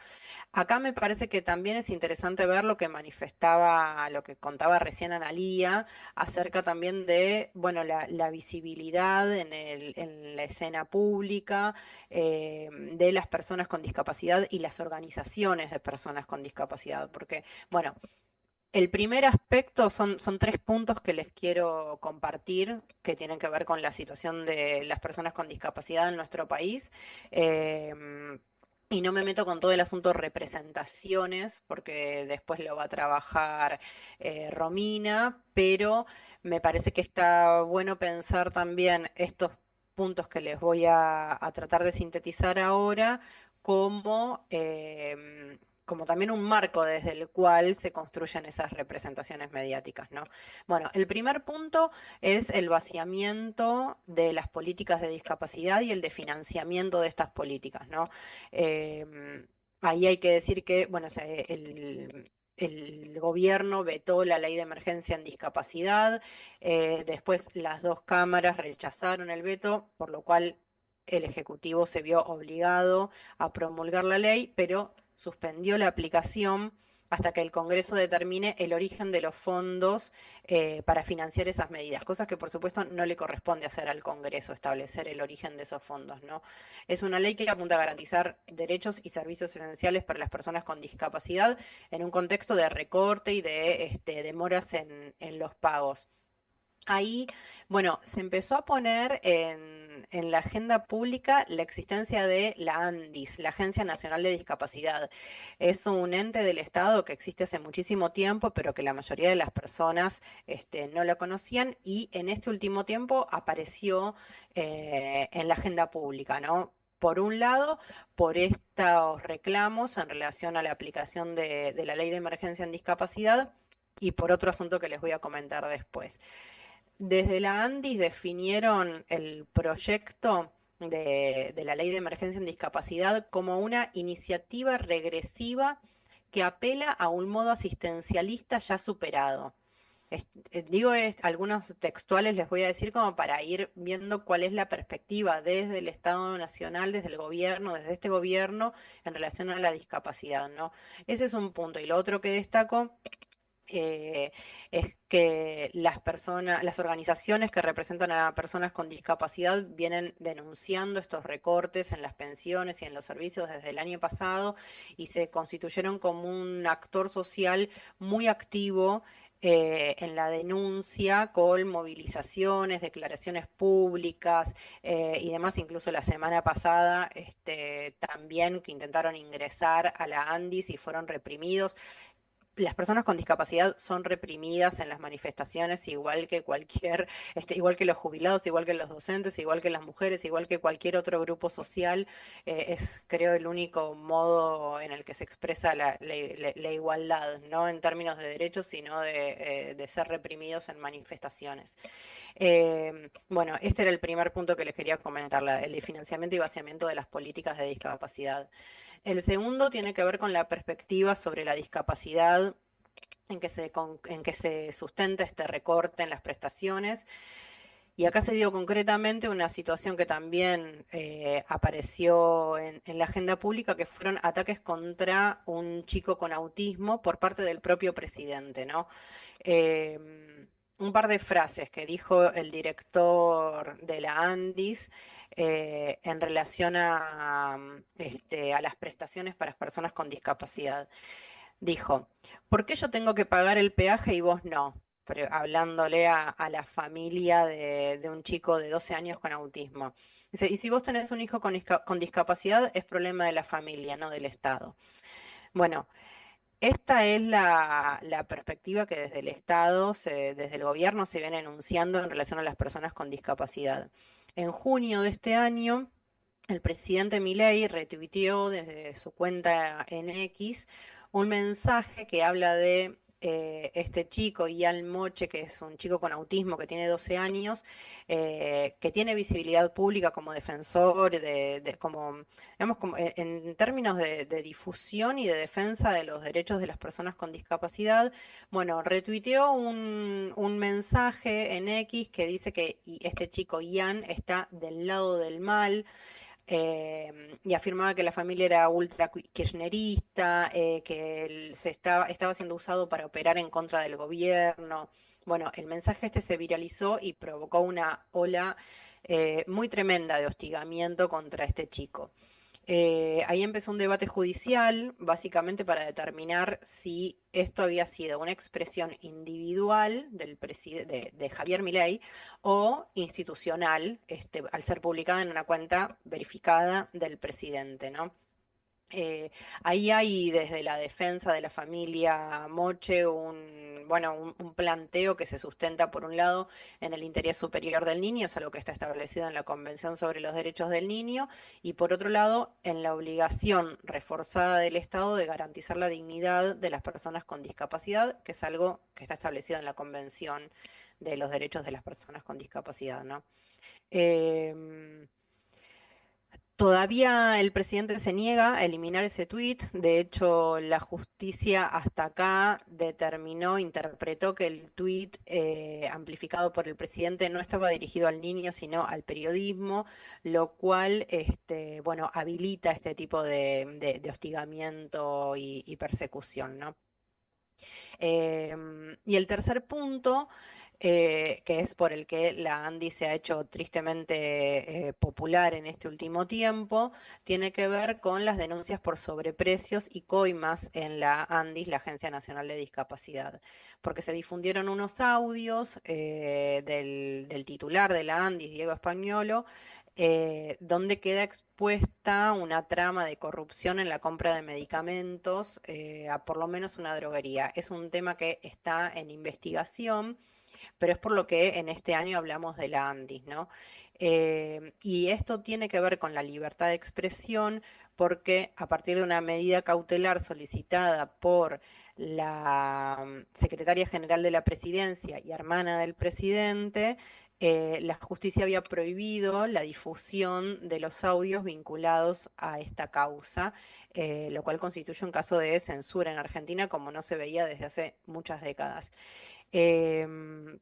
[SPEAKER 3] Acá me parece que también es interesante ver lo que manifestaba, lo que contaba recién Analía, acerca también de, bueno, la visibilidad en la escena pública de las personas con discapacidad y las organizaciones de personas con discapacidad. Porque, bueno, el primer aspecto son tres puntos que les quiero compartir que tienen que ver con la situación de las personas con discapacidad en nuestro país. Y no me meto con todo el asunto representaciones, porque después lo va a trabajar Romina, pero me parece que está bueno pensar también estos puntos que les voy a tratar de sintetizar ahora como, como también un marco desde el cual se construyen esas representaciones mediáticas, ¿no? Bueno, el primer punto es el vaciamiento de las políticas de discapacidad y el de financiamiento de estas políticas, ¿no? Ahí hay que decir que, bueno, el gobierno vetó la ley de emergencia en discapacidad, después las dos cámaras rechazaron el veto, por lo cual el Ejecutivo se vio obligado a promulgar la ley, pero suspendió la aplicación hasta que el Congreso determine el origen de los fondos para financiar esas medidas, cosas que por supuesto no le corresponde hacer al Congreso establecer el origen de esos fondos, ¿no? Es una ley que apunta a garantizar derechos y servicios esenciales para las personas con discapacidad en un contexto de recorte y de demoras en los pagos. Ahí, bueno, se empezó a poner en la agenda pública la existencia de la ANDIS, la Agencia Nacional de Discapacidad. Es un ente del Estado que existe hace muchísimo tiempo, pero que la mayoría de las personas no la conocían y en este último tiempo apareció en la agenda pública, ¿no? Por un lado, por estos reclamos en relación a la aplicación de la ley de emergencia en discapacidad y por otro asunto que les voy a comentar después. Desde la ANDIS definieron el proyecto de la Ley de Emergencia en Discapacidad como una iniciativa regresiva que apela a un modo asistencialista ya superado. Algunos textuales les voy a decir como para ir viendo cuál es la perspectiva desde el Estado Nacional, desde el gobierno, desde este gobierno en relación a la discapacidad, ¿no? Ese es un punto. Y lo otro que destaco eh, es que las organizaciones que representan a personas con discapacidad vienen denunciando estos recortes en las pensiones y en los servicios desde el año pasado y se constituyeron como un actor social muy activo. En la denuncia con movilizaciones, declaraciones públicas y demás, incluso la semana pasada también que intentaron ingresar a la ANDIS y fueron reprimidos. Las personas con discapacidad son reprimidas en las manifestaciones igual que igual que los jubilados, igual que los docentes, igual que las mujeres, igual que cualquier otro grupo social. Es, creo, el único modo en el que se expresa la igualdad, no en términos de derechos, sino de ser reprimidos en manifestaciones. Bueno, este era el primer punto que les quería comentar, el de financiamiento y vaciamiento de las políticas de discapacidad. El segundo tiene que ver con la perspectiva sobre la discapacidad en que se sustenta este recorte en las prestaciones. Y acá se dio concretamente una situación que también apareció en la agenda pública, que fueron ataques contra un chico con autismo por parte del propio presidente, ¿no? Un par de frases que dijo el director de la ANDIS en relación a las prestaciones para las personas con discapacidad. Dijo, ¿por qué yo tengo que pagar el peaje y vos no? Hablándole a la familia de un chico de 12 años con autismo. Dice, y si vos tenés un hijo con discapacidad, es problema de la familia, no del Estado. Bueno, esta es la perspectiva que desde el Estado, desde el gobierno se viene enunciando en relación a las personas con discapacidad. En junio de este año, el presidente Milei retuiteó desde su cuenta en X un mensaje que habla de este chico, Ian Moche, que es un chico con autismo que tiene 12 años, que tiene visibilidad pública como defensor, digamos, en términos de difusión y de defensa de los derechos de las personas con discapacidad. Bueno, retuiteó un mensaje en X que dice que este chico, Ian, está del lado del mal, y afirmaba que la familia era ultra kirchnerista, que estaba siendo usado para operar en contra del gobierno. Bueno, el mensaje este se viralizó y provocó una ola muy tremenda de hostigamiento contra este chico. Ahí empezó un debate judicial, básicamente para determinar si esto había sido una expresión individual de Javier Milei o institucional, al ser publicada en una cuenta verificada del presidente, ¿no? Ahí hay desde la defensa de la familia Moche un planteo que se sustenta por un lado en el interés superior del niño, es algo que está establecido en la Convención sobre los Derechos del Niño, y por otro lado en la obligación reforzada del Estado de garantizar la dignidad de las personas con discapacidad, que es algo que está establecido en la Convención de los Derechos de las Personas con Discapacidad, ¿no? Em, Todavía el presidente se niega a eliminar ese tuit. De hecho, la justicia hasta acá interpretó que el tuit amplificado por el presidente no estaba dirigido al niño, sino al periodismo, lo cual, bueno, habilita este tipo de hostigamiento y persecución, ¿no? Y el tercer punto, que es por el que la Andy se ha hecho tristemente popular en este último tiempo, tiene que ver con las denuncias por sobreprecios y coimas en la ANDIS, la Agencia Nacional de Discapacidad, porque se difundieron unos audios del titular de la ANDIS, Diego Españolo, donde queda expuesta una trama de corrupción en la compra de medicamentos a por lo menos una droguería. Es un tema que está en investigación, pero es por lo que en este año hablamos de la ANDIS, ¿no? Y esto tiene que ver con la libertad de expresión porque a partir de una medida cautelar solicitada por la secretaria general de la presidencia y hermana del presidente, la justicia había prohibido la difusión de los audios vinculados a esta causa, lo cual constituye un caso de censura en Argentina como no se veía desde hace muchas décadas. Em,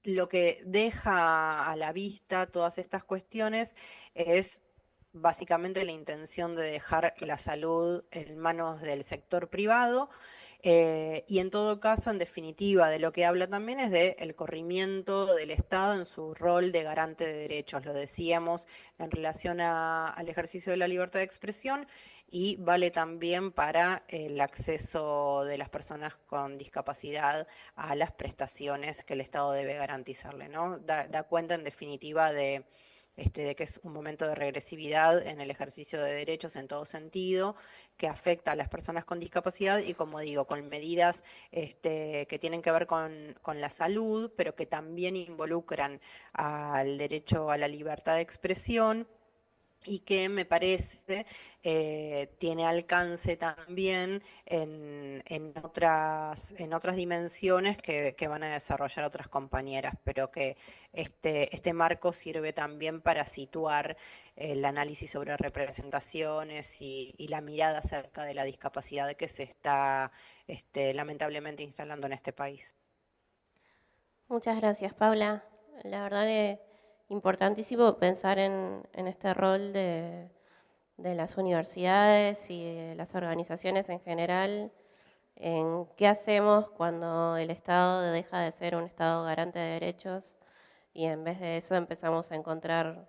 [SPEAKER 3] lo que deja a la vista todas estas cuestiones es básicamente la intención de dejar la salud en manos del sector privado Y en todo caso, en definitiva, de lo que habla también es del corrimiento del Estado en su rol de garante de derechos, lo decíamos en relación al ejercicio de la libertad de expresión y vale también para el acceso de las personas con discapacidad a las prestaciones que el Estado debe garantizarle, ¿no? Da cuenta en definitiva de que es un momento de regresividad en el ejercicio de derechos en todo sentido, que afecta a las personas con discapacidad y, como digo, con medidas que tienen que ver con la salud, pero que también involucran al derecho a la libertad de expresión y que me parece tiene alcance también en otras dimensiones que van a desarrollar otras compañeras, pero que este marco sirve también para situar el análisis sobre representaciones y la mirada acerca de la discapacidad que se está lamentablemente instalando en este país.
[SPEAKER 2] Muchas gracias, Paula. La verdad que importantísimo pensar en este rol de las universidades y de las organizaciones en general, en qué hacemos cuando el Estado deja de ser un Estado garante de derechos y en vez de eso empezamos a encontrar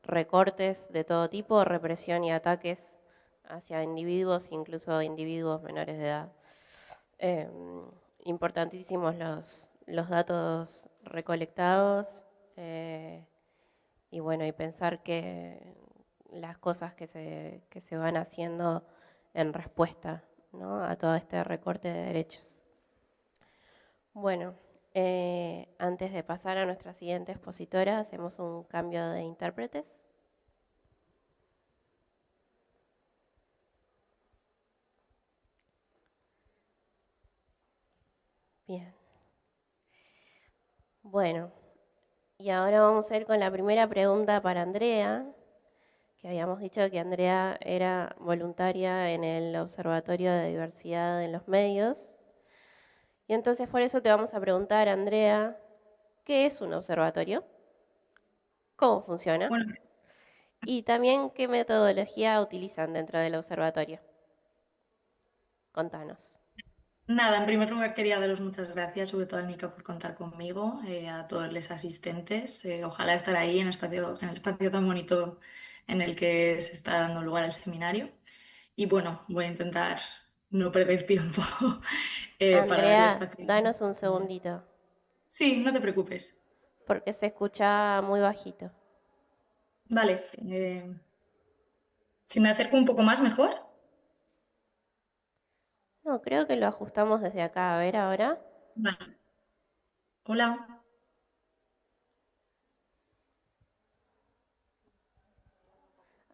[SPEAKER 2] recortes de todo tipo, represión y ataques hacia individuos, incluso individuos menores de edad. Importantísimos los datos recolectados y bueno, y pensar que las cosas que se van haciendo en respuesta, ¿no?, a todo este recorte de derechos. Bueno, antes de pasar a nuestra siguiente expositora, hacemos un cambio de intérpretes. Bien. Bueno, y ahora vamos a ir con la primera pregunta para Andrea, que habíamos dicho que Andrea era voluntaria en el Observatorio de Diversidad en los Medios. Y entonces por eso te vamos a preguntar, Andrea, ¿qué es un observatorio? ¿Cómo funciona?
[SPEAKER 5] Bueno,
[SPEAKER 2] Y también qué metodología utilizan dentro del observatorio. Contanos.
[SPEAKER 5] nada, en primer lugar quería daros muchas gracias, sobre todo a Nica por contar conmigo, a todos los asistentes. Ojalá estar ahí en el espacio tan bonito en el que se está dando lugar al seminario. Y bueno, voy a intentar no perder tiempo para darle
[SPEAKER 2] Andrea,
[SPEAKER 5] espacio.
[SPEAKER 2] danos un segundito,
[SPEAKER 5] Sí, no te preocupes.
[SPEAKER 2] porque se escucha muy bajito.
[SPEAKER 5] Vale, si me acerco un poco más, mejor.
[SPEAKER 2] No, creo que lo ajustamos desde acá. A ver ahora.
[SPEAKER 5] Vale. Hola.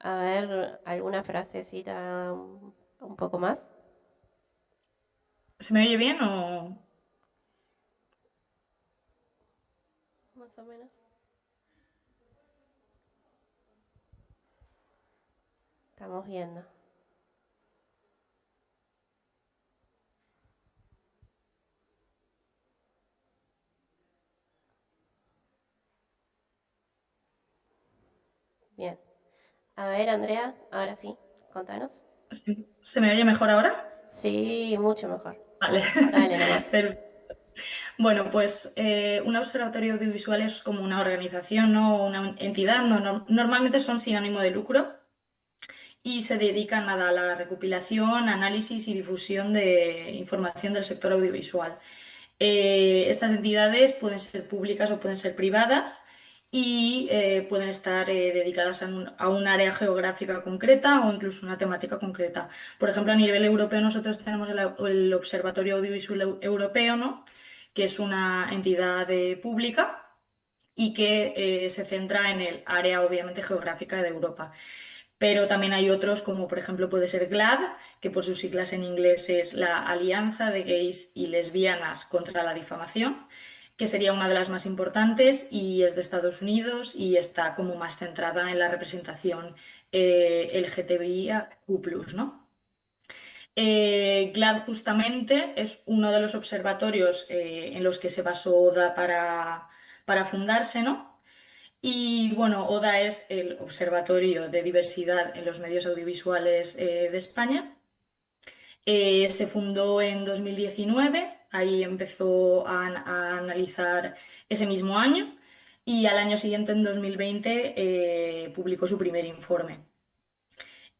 [SPEAKER 2] A ver, alguna frasecita un poco más.
[SPEAKER 5] ¿Se me oye bien o...?
[SPEAKER 2] Más o menos. Estamos viendo. Bien. A ver, Andrea, ahora sí, contanos.
[SPEAKER 5] ¿Se me oye mejor ahora?
[SPEAKER 2] Sí, mucho mejor.
[SPEAKER 5] Vale.
[SPEAKER 2] Dale nomás.
[SPEAKER 5] Bueno, pues un observatorio audiovisual es como una organización, ¿no? O una entidad, normalmente son sin ánimo de lucro y se dedican nada, a la recopilación, análisis y difusión de información del sector audiovisual. Estas entidades pueden ser públicas o pueden ser privadas y pueden estar dedicadas a un área geográfica concreta o incluso una temática concreta. Por ejemplo, a nivel europeo nosotros tenemos el Observatorio Audiovisual Europeo, ¿no?, que es una entidad pública y que se centra en el área obviamente geográfica de Europa. Pero también hay otros, como por ejemplo puede ser GLAAD, que por sus siglas en inglés es la Alianza de Gays y Lesbianas contra la Difamación, que sería una de las más importantes y es de Estados Unidos y está como más centrada en la representación LGTBIQ+, ¿no? GLAAD justamente es uno de los observatorios en los que se basó ODA para fundarse, ¿no? Y bueno, ODA es el Observatorio de Diversidad en los Medios Audiovisuales de España. Se fundó en 2019, ahí empezó a analizar ese mismo año y al año siguiente, en 2020, publicó su primer informe.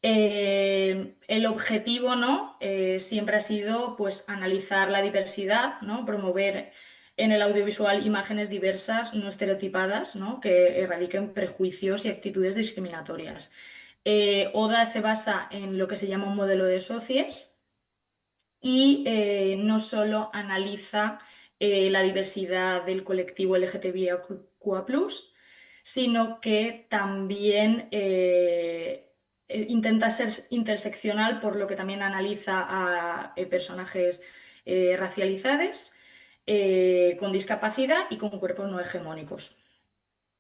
[SPEAKER 5] El objetivo, ¿no? Siempre ha sido pues, analizar la diversidad, ¿no? Promover en el audiovisual imágenes diversas, no estereotipadas, ¿no? Que erradiquen prejuicios y actitudes discriminatorias. ODA se basa en lo que se llama un modelo de socies y no solo analiza la diversidad del colectivo LGTBIQA+, sino que también intenta ser interseccional, por lo que también analiza a personajes racializados, con discapacidad y con cuerpos no hegemónicos.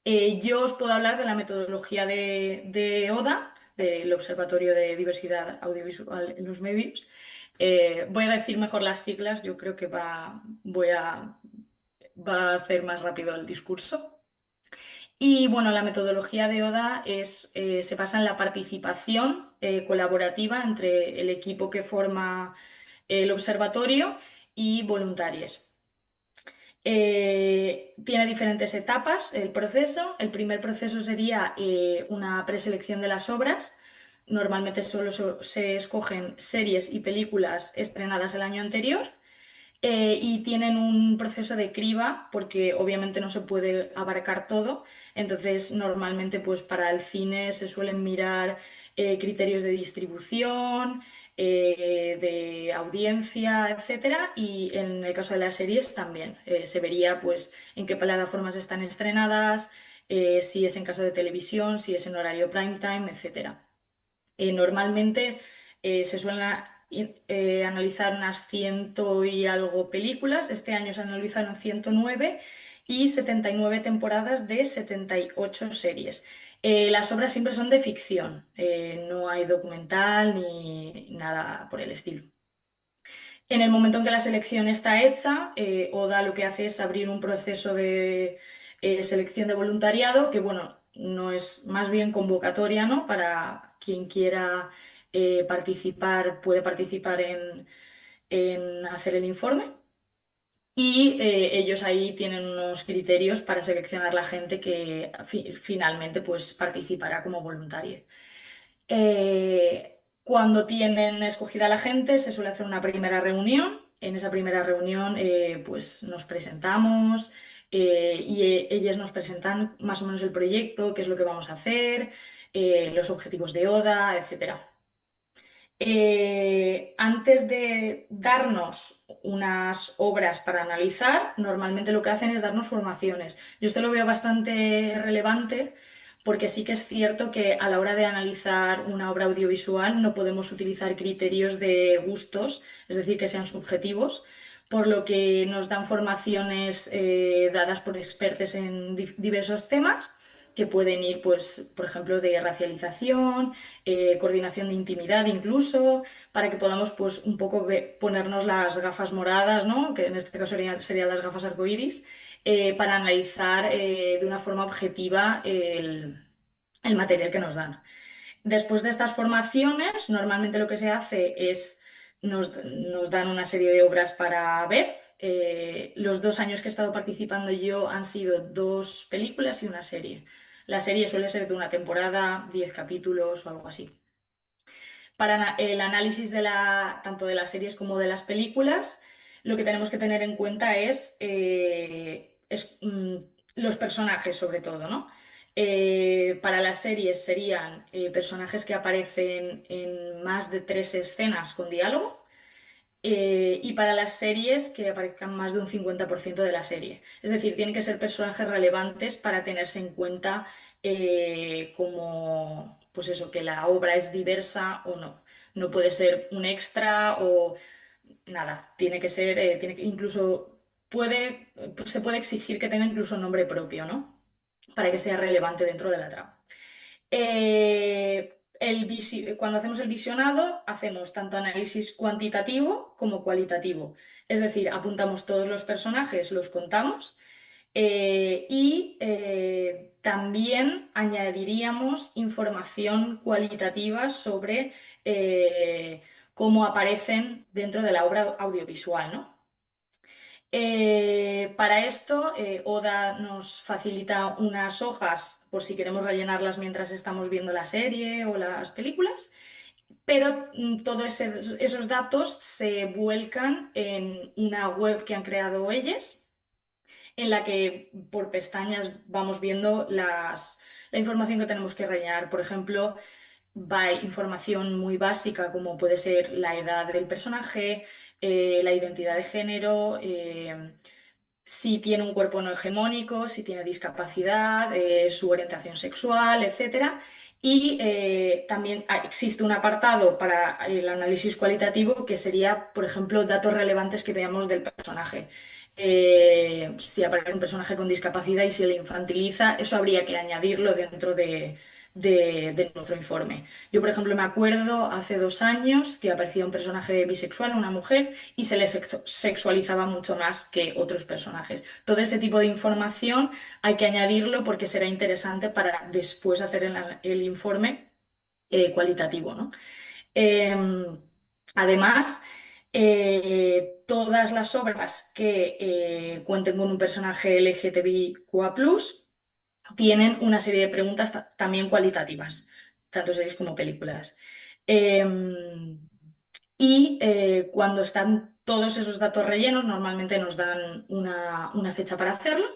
[SPEAKER 5] Yo os puedo hablar de la metodología de ODA, del Observatorio de Diversidad Audiovisual en los Medios. Voy a decir mejor las siglas, yo creo que va a hacer más rápido el discurso. Y bueno, la metodología de ODA se basa en la participación colaborativa entre el equipo que forma el observatorio y voluntarios. Tiene diferentes etapas el proceso. El primer proceso sería una preselección de las obras. Normalmente solo se escogen series y películas estrenadas el año anterior. Y tienen un proceso de criba porque obviamente no se puede abarcar todo. Entonces, normalmente pues para el cine se suelen mirar criterios de distribución, de audiencia, etcétera. Y en el caso de las series también se vería pues en qué plataformas están estrenadas, si es en caso de televisión, si es en horario prime time, etcétera. Normalmente se suelen analizar unas 100 y algo películas. Este año se analizaron 109 y 79 temporadas de 78 series. Las obras siempre son de ficción, no hay documental ni nada por el estilo. En el momento en que la selección está hecha, ODA lo que hace es abrir un proceso de selección de voluntariado, que bueno, no es más bien convocatoria, ¿no? Para quien quiera participar, puede participar en hacer el informe. Y ellos ahí tienen unos criterios para seleccionar la gente que finalmente pues, participará como voluntaria. Cuando tienen escogida la gente, se suele hacer una primera reunión. En esa primera reunión, pues nos presentamos y ellas nos presentan más o menos el proyecto, qué es lo que vamos a hacer, los objetivos de ODA, etcétera. Antes de darnos unas obras para analizar, normalmente lo que hacen es darnos formaciones. Yo esto lo veo bastante relevante porque sí que es cierto que a la hora de analizar una obra audiovisual no podemos utilizar criterios de gustos, es decir, que sean subjetivos, por lo que nos dan formaciones dadas por expertos en diversos temas que pueden ir, pues, por ejemplo, de racialización, coordinación de intimidad incluso, para que podamos pues, un poco ponernos las gafas moradas, ¿no? Que en este caso serían las gafas arcoíris, para analizar de una forma objetiva el material que nos dan. Después de estas formaciones, normalmente lo que se hace es nos dan una serie de obras para ver. Los 2 años que he estado participando yo han sido 2 películas y una serie. La serie suele ser de una temporada, 10 capítulos o algo así. Para el análisis tanto de las series como de las películas, lo que tenemos que tener en cuenta es, los personajes sobre todo, ¿no? Para las series serían personajes que aparecen en más de 3 escenas con diálogo. Y para las series que aparezcan más de un 50% de la serie. Es decir, tienen que ser personajes relevantes para tenerse en cuenta como, pues eso, que la obra es diversa o no. No puede ser un extra o nada. Tiene que ser, incluso se puede exigir que tenga incluso nombre propio, ¿no? Para que sea relevante dentro de la trama. Cuando hacemos el visionado, hacemos tanto análisis cuantitativo como cualitativo. Es decir, apuntamos todos los personajes, los contamos y también añadiríamos información cualitativa sobre cómo aparecen dentro de la obra audiovisual, ¿no? Para esto, Oda nos facilita unas hojas por si queremos rellenarlas mientras estamos viendo la serie o las películas, pero todos esos datos se vuelcan en una web que han creado ellos, en la que por pestañas vamos viendo la información que tenemos que rellenar. Por ejemplo, va información muy básica como puede ser la edad del personaje, la identidad de género, si tiene un cuerpo no hegemónico, si tiene discapacidad, su orientación sexual, etcétera. Y también existe un apartado para el análisis cualitativo que sería, por ejemplo, datos relevantes que veamos del personaje. Si aparece un personaje con discapacidad y se le infantiliza, eso habría que añadirlo dentro de nuestro informe. Yo, por ejemplo, me acuerdo hace 2 años que aparecía un personaje bisexual, una mujer, y se le sexualizaba mucho más que otros personajes. Todo ese tipo de información hay que añadirlo porque será interesante para después hacer el informe cualitativo, ¿no? Además, todas las obras que cuenten con un personaje LGTBIQA+, tienen una serie de preguntas también cualitativas, tanto series como películas. Cuando están todos esos datos rellenos, normalmente nos dan una fecha para hacerlo.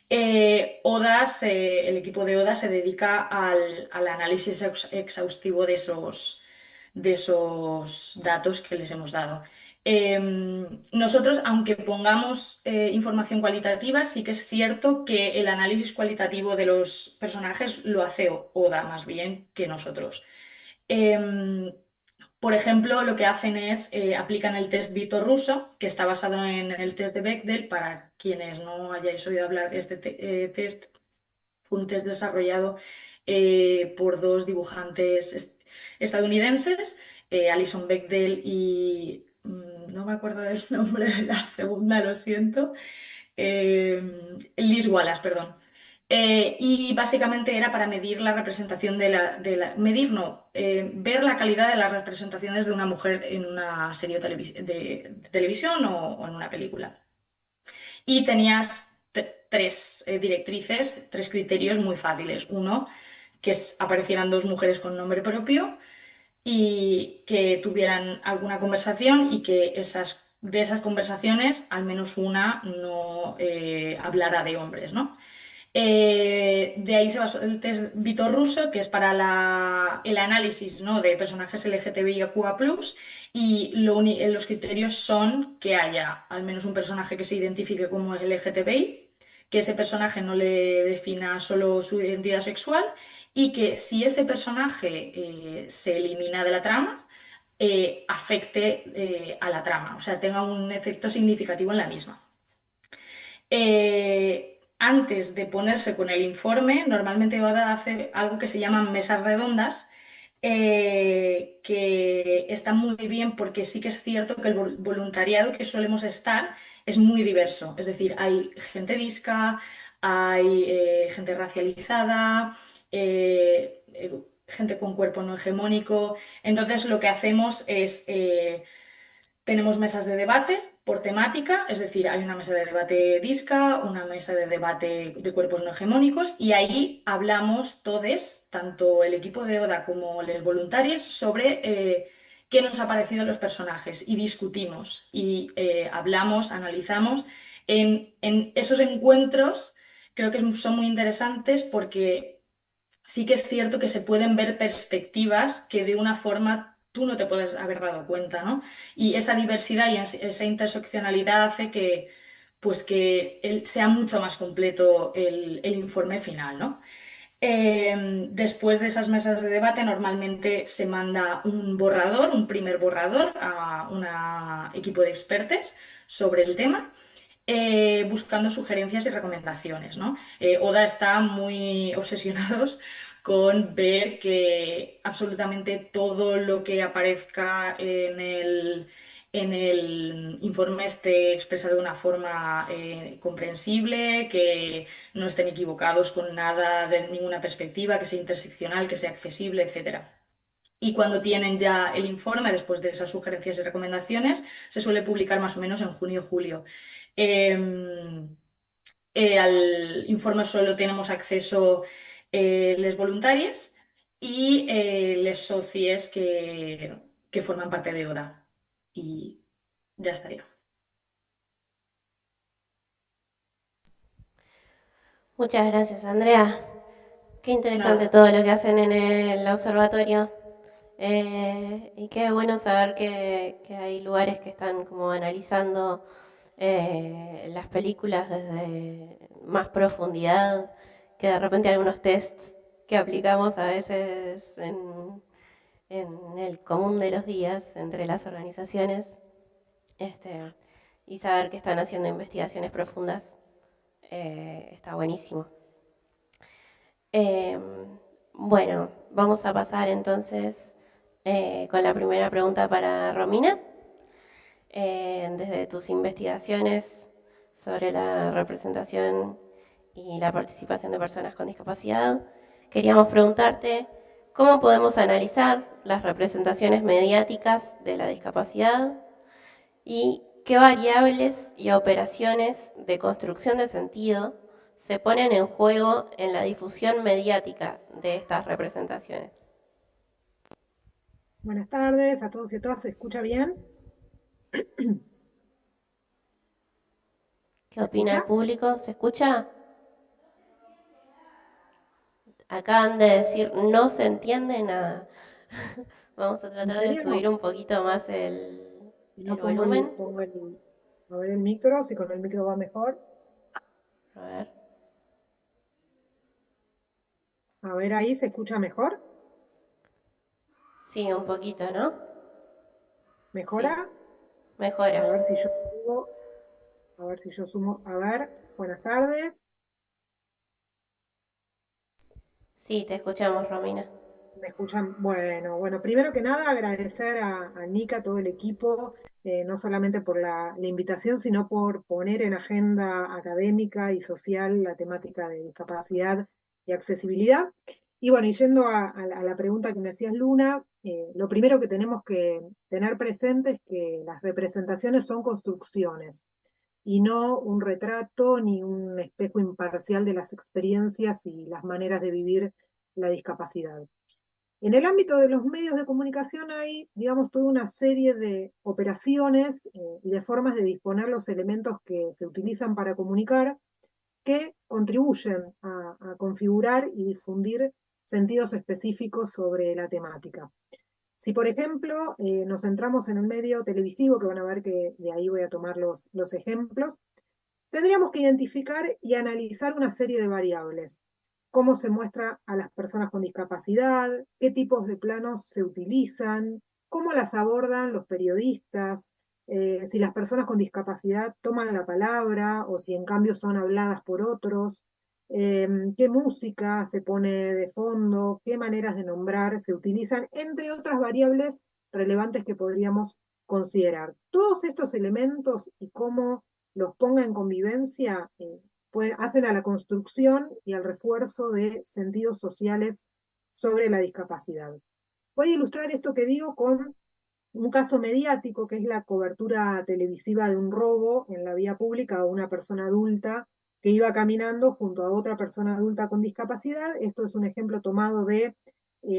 [SPEAKER 5] El equipo de Oda se dedica al análisis exhaustivo de esos datos que les hemos dado. Nosotros, aunque pongamos información cualitativa, sí que es cierto que el análisis cualitativo de los personajes lo hace Oda más bien que nosotros. Por ejemplo, lo que hacen es aplican el test Vitor-Russo, que está basado en el test de Bechdel. Para quienes no hayáis oído hablar de este test, fue un test desarrollado por 2 dibujantes estadounidenses, Alison Bechdel y no me acuerdo del nombre de la segunda, lo siento, Liz Wallace, perdón. Y básicamente era para medir la representación medir no, ver la calidad de las representaciones de una mujer en una serie de televisión o en una película. Y tenías 3 directrices, 3 criterios muy fáciles. Uno, que aparecieran 2 mujeres con nombre propio y que tuvieran alguna conversación y que de esas conversaciones al menos una no hablara de hombres, ¿no? De ahí se basó el test Vitor-Russo, que es para el análisis, ¿no?, de personajes LGTBIQA+, y los criterios son que haya al menos un personaje que se identifique como LGTBI, que ese personaje no le defina solo su identidad sexual y que si ese personaje se elimina de la trama, afecte a la trama, o sea, tenga un efecto significativo en la misma. Antes de ponerse con el informe, normalmente Oda hace algo que se llaman mesas redondas, que están muy bien porque sí que es cierto que el voluntariado que solemos estar es muy diverso. Es decir, hay gente disca, hay gente racializada, gente con cuerpo no hegemónico. Entonces lo que hacemos es tenemos mesas de debate por temática, es decir, hay una mesa de debate disca, una mesa de debate de cuerpos no hegemónicos, y ahí hablamos todos, tanto el equipo de Oda como los voluntarios, sobre qué nos ha parecido los personajes y discutimos y hablamos, analizamos. En esos encuentros creo que son muy interesantes porque sí que es cierto que se pueden ver perspectivas que de una forma tú no te puedes haber dado cuenta, ¿no? Y esa diversidad y esa interseccionalidad hace que, pues que sea mucho más completo el informe final, ¿no? Después de esas mesas de debate, normalmente se manda un borrador, un primer borrador, a un equipo de expertos sobre el tema, buscando sugerencias y recomendaciones, ¿no? Oda está muy obsesionados con ver que absolutamente todo lo que aparezca en el informe esté expresado de una forma comprensible, que no estén equivocados con nada de ninguna perspectiva, que sea interseccional, que sea accesible, etc. y cuando tienen ya el informe, después de esas sugerencias y recomendaciones, se suele publicar más o menos en junio o julio. Al informe solo tenemos acceso les voluntarios y les socies que forman parte de ODA. Y ya estaría.
[SPEAKER 2] Muchas gracias, Andrea. Qué interesante
[SPEAKER 5] Nada.
[SPEAKER 2] todo lo que hacen en el observatorio. Y qué bueno saber que hay lugares que están como analizando las películas desde más profundidad, que de repente algunos tests que aplicamos a veces en el común de los días entre las organizaciones, y saber que están haciendo investigaciones profundas, está buenísimo. Bueno, vamos a pasar entonces con la primera pregunta para Romina. Desde tus investigaciones sobre la representación y la participación de personas con discapacidad, queríamos preguntarte cómo podemos analizar las representaciones mediáticas de la discapacidad y qué variables y operaciones de construcción de sentido se ponen en juego en la difusión mediática de estas representaciones.
[SPEAKER 6] Buenas tardes a todos y a todas, ¿se escucha bien?
[SPEAKER 2] ¿Qué opina el público? ¿Se escucha? Acaban de decir no se entiende nada. Vamos a tratar de subir un poquito más el volumen.
[SPEAKER 6] A ver el micro, si con el micro va mejor.
[SPEAKER 2] A ver.
[SPEAKER 6] A ver, ahí se escucha mejor.
[SPEAKER 2] Sí, un poquito, ¿no?
[SPEAKER 6] ¿Mejora?
[SPEAKER 2] Sí, mejora.
[SPEAKER 6] A ver si yo subo. A ver si yo sumo. A ver, buenas tardes.
[SPEAKER 2] Sí, te escuchamos, Romina.
[SPEAKER 6] ¿Me escuchan? Bueno, primero que nada agradecer a Nika, a todo el equipo, no solamente por la invitación, sino por poner en agenda académica y social la temática de discapacidad y accesibilidad. Y bueno, y yendo a la pregunta que me hacías, Luna, lo primero que tenemos que tener presente es que las representaciones son construcciones y no un retrato ni un espejo imparcial de las experiencias y las maneras de vivir la discapacidad. En el ámbito de los medios de comunicación hay, digamos, toda una serie de operaciones y de formas de disponer los elementos que se utilizan para comunicar que contribuyen a configurar y difundir sentidos específicos sobre la temática. Si, por ejemplo, nos centramos en un medio televisivo, que van a ver que de ahí voy a tomar los ejemplos, tendríamos que identificar y analizar una serie de variables. Cómo se muestra a las personas con discapacidad, qué tipos de planos se utilizan, cómo las abordan los periodistas, si las personas con discapacidad toman la palabra o si en cambio son habladas por otros, qué música se pone de fondo, qué maneras de nombrar se utilizan, entre otras variables relevantes que podríamos considerar. Todos estos elementos y cómo los ponga en convivencia, hacen a la construcción y al refuerzo de sentidos sociales sobre la discapacidad. Voy a ilustrar esto que digo con un caso mediático, que es la cobertura televisiva de un robo en la vía pública a una persona adulta que iba caminando junto a otra persona adulta con discapacidad. Esto es un ejemplo tomado de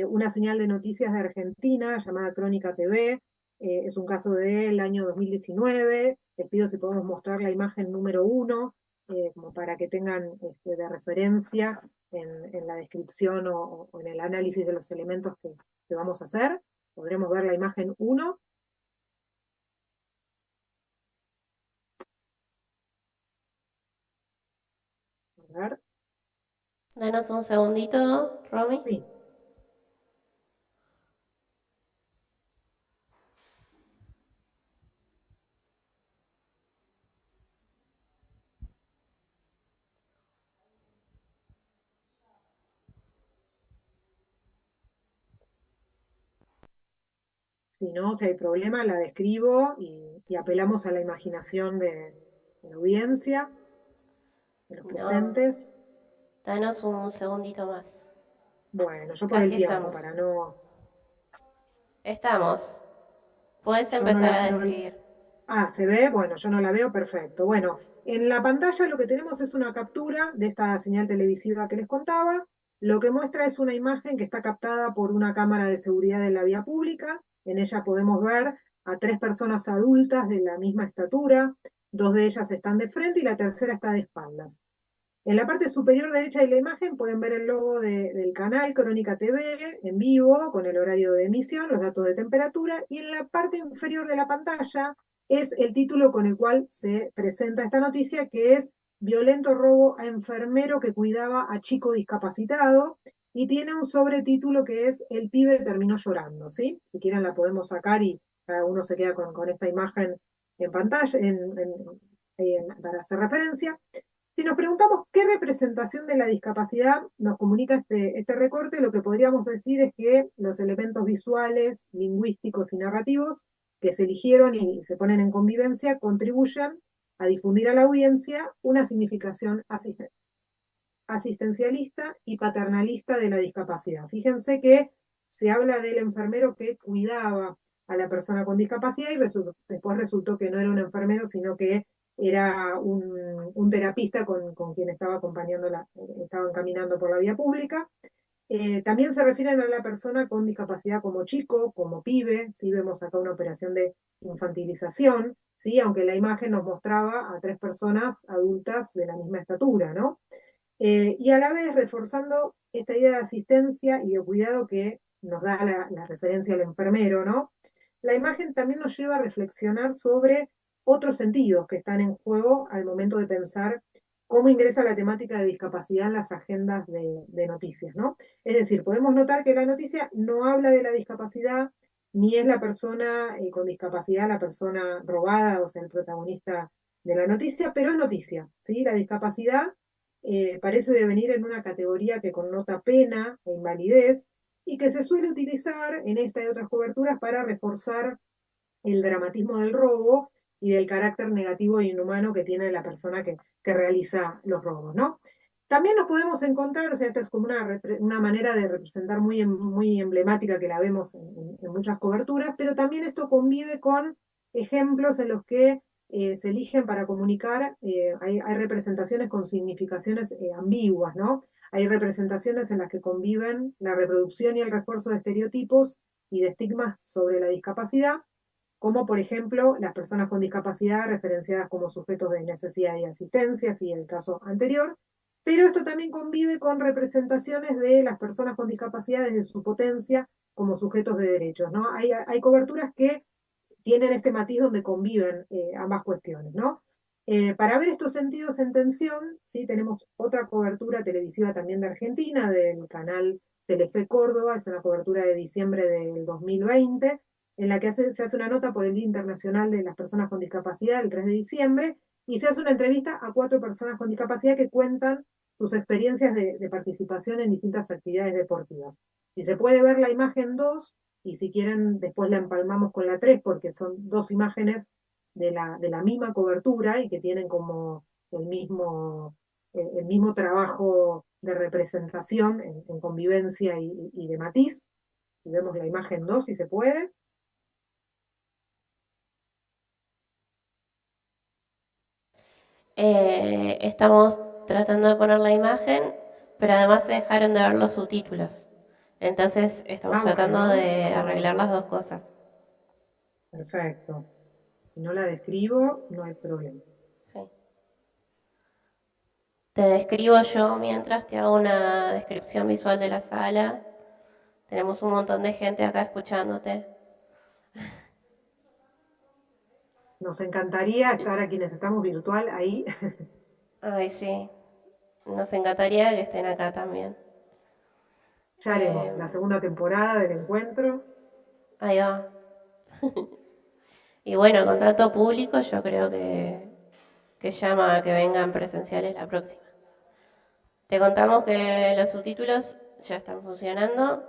[SPEAKER 6] una señal de noticias de Argentina llamada Crónica TV. Es un caso del año 2019. Les pido si podemos mostrar la imagen número 1, como para que tengan de referencia en la descripción o en el análisis de los elementos que vamos a hacer. Podremos ver la imagen 1. A ver.
[SPEAKER 2] Danos un segundito, Romy.
[SPEAKER 6] Sí. Si no, si hay problema, la describo y apelamos a la imaginación de la audiencia, de los presentes.
[SPEAKER 2] Danos un segundito más.
[SPEAKER 6] Bueno, yo por
[SPEAKER 2] Casi
[SPEAKER 6] el tiempo,
[SPEAKER 2] estamos.
[SPEAKER 6] para no
[SPEAKER 2] Estamos. Puedes
[SPEAKER 6] Yo no
[SPEAKER 2] empezar
[SPEAKER 6] la,
[SPEAKER 2] a
[SPEAKER 6] no-
[SPEAKER 2] describir.
[SPEAKER 6] ¿se ve? Bueno, yo no la veo, perfecto. Bueno, en la pantalla lo que tenemos es una captura de esta señal televisiva que les contaba. Lo que muestra es una imagen que está captada por una cámara de seguridad en la vía pública. En ella podemos ver a tres personas adultas de la misma estatura. Dos de ellas están de frente y la tercera está de espaldas. En la parte superior derecha de la imagen pueden ver el logo del canal Crónica TV en vivo, con el horario de emisión, los datos de temperatura, y en la parte inferior de la pantalla es el título con el cual se presenta esta noticia, que es Violento robo a enfermero que cuidaba a chico discapacitado, y tiene un sobretítulo que es El pibe terminó llorando, ¿sí? Si quieren la podemos sacar y cada uno se queda con esta imagen en pantalla, para hacer referencia. Si nos preguntamos qué representación de la discapacidad nos comunica este recorte, lo que podríamos decir es que los elementos visuales, lingüísticos y narrativos que se eligieron y se ponen en convivencia contribuyen a difundir a la audiencia una significación asistencialista y paternalista de la discapacidad. Fíjense que se habla del enfermero que cuidaba a la persona con discapacidad y después resultó que no era un enfermero, sino que era un terapista con quien estaba acompañándola, estaban caminando por la vía pública. También se refieren a la persona con discapacidad como chico, como pibe, ¿sí? Vemos acá una operación de infantilización, ¿sí? Aunque la imagen nos mostraba a tres personas adultas de la misma estatura, ¿no? Y a la vez reforzando esta idea de asistencia y de cuidado que nos da la referencia al enfermero, ¿no? La imagen también nos lleva a reflexionar sobre otros sentidos que están en juego al momento de pensar cómo ingresa la temática de discapacidad en las agendas de noticias, ¿no? Es decir, podemos notar que la noticia no habla de la discapacidad, ni es la persona con discapacidad la persona robada, o sea, el protagonista de la noticia, pero es noticia, ¿sí? La discapacidad parece devenir en una categoría que connota pena e invalidez y que se suele utilizar en esta y otras coberturas para reforzar el dramatismo del robo y del carácter negativo e inhumano que tiene la persona que realiza los robos, ¿no? También nos podemos encontrar, o sea, esta es como una manera de representar muy emblemática que la vemos en muchas coberturas, pero también esto convive con ejemplos en los que se eligen para comunicar, hay representaciones con significaciones ambiguas, ¿no? Hay representaciones en las que conviven la reproducción y el refuerzo de estereotipos y de estigmas sobre la discapacidad, como por ejemplo las personas con discapacidad referenciadas como sujetos de necesidad y asistencia, si el caso anterior, pero esto también convive con representaciones de las personas con discapacidad desde su potencia como sujetos de derechos, ¿no? Hay coberturas que tienen este matiz donde conviven ambas cuestiones, ¿no? Para ver estos sentidos en tensión, ¿sí? Tenemos otra cobertura televisiva también de Argentina, del canal Telefe Córdoba, es una cobertura de diciembre del 2020, en la que se hace una nota por el Día Internacional de las Personas con Discapacidad, el 3 de diciembre, y se hace una entrevista a 4 personas con discapacidad que cuentan sus experiencias de participación en distintas actividades deportivas. Si se puede ver la imagen 2, y si quieren después la empalmamos con la 3 porque son dos imágenes de la misma cobertura y que tienen como el mismo trabajo de representación en convivencia y de matiz. Si vemos la imagen 2 si se puede.
[SPEAKER 2] Estamos tratando de poner la imagen, pero además se dejaron de ver los subtítulos. Entonces estamos tratando
[SPEAKER 6] Bueno,
[SPEAKER 2] de arreglar las dos cosas.
[SPEAKER 6] perfecto. Si no la describo, no hay problema.
[SPEAKER 2] Sí. Te describo yo mientras te hago una descripción visual de la sala. Tenemos un montón de gente acá escuchándote.
[SPEAKER 6] Nos encantaría estar a quienes estamos virtual ahí.
[SPEAKER 2] Ay, sí. Nos encantaría que estén acá también.
[SPEAKER 6] Ya haremos la segunda temporada del encuentro.
[SPEAKER 2] Ahí va. Y bueno, con tanto público yo creo que llama a que vengan presenciales la próxima. Te contamos que los subtítulos ya están funcionando.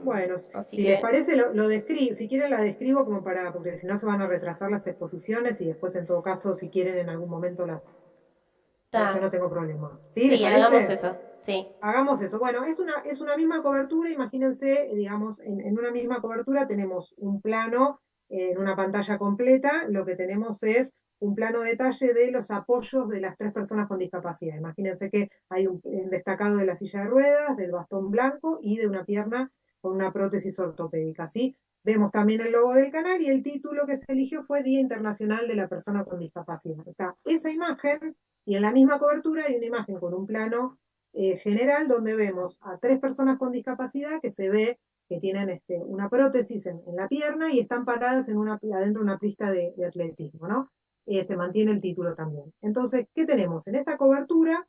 [SPEAKER 6] Bueno,
[SPEAKER 2] Así
[SPEAKER 6] si les
[SPEAKER 2] que
[SPEAKER 6] parece, lo describo. Si quieren, la describo como porque si no se van a retrasar las exposiciones y después, en todo caso, si quieren en algún momento yo no tengo problema. ¿Sí? ¿Les
[SPEAKER 2] sí, hagamos
[SPEAKER 6] parece?
[SPEAKER 2] eso. Sí,
[SPEAKER 6] Hagamos eso. Bueno, es una misma cobertura, imagínense, digamos, en una misma cobertura tenemos un plano en una pantalla completa, lo que tenemos es un plano detalle de los apoyos de las tres personas con discapacidad. Imagínense que hay un destacado de la silla de ruedas, del bastón blanco y de una pierna con una prótesis ortopédica, ¿sí? Vemos también el logo del canal y el título que se eligió fue Día Internacional de la Persona con Discapacidad. Está esa imagen y en la misma cobertura hay una imagen con un plano general donde vemos a tres personas con discapacidad que se ve que tienen una prótesis en la pierna y están paradas adentro de una pista de atletismo, ¿no? Se mantiene el título también. Entonces, ¿qué tenemos? En esta cobertura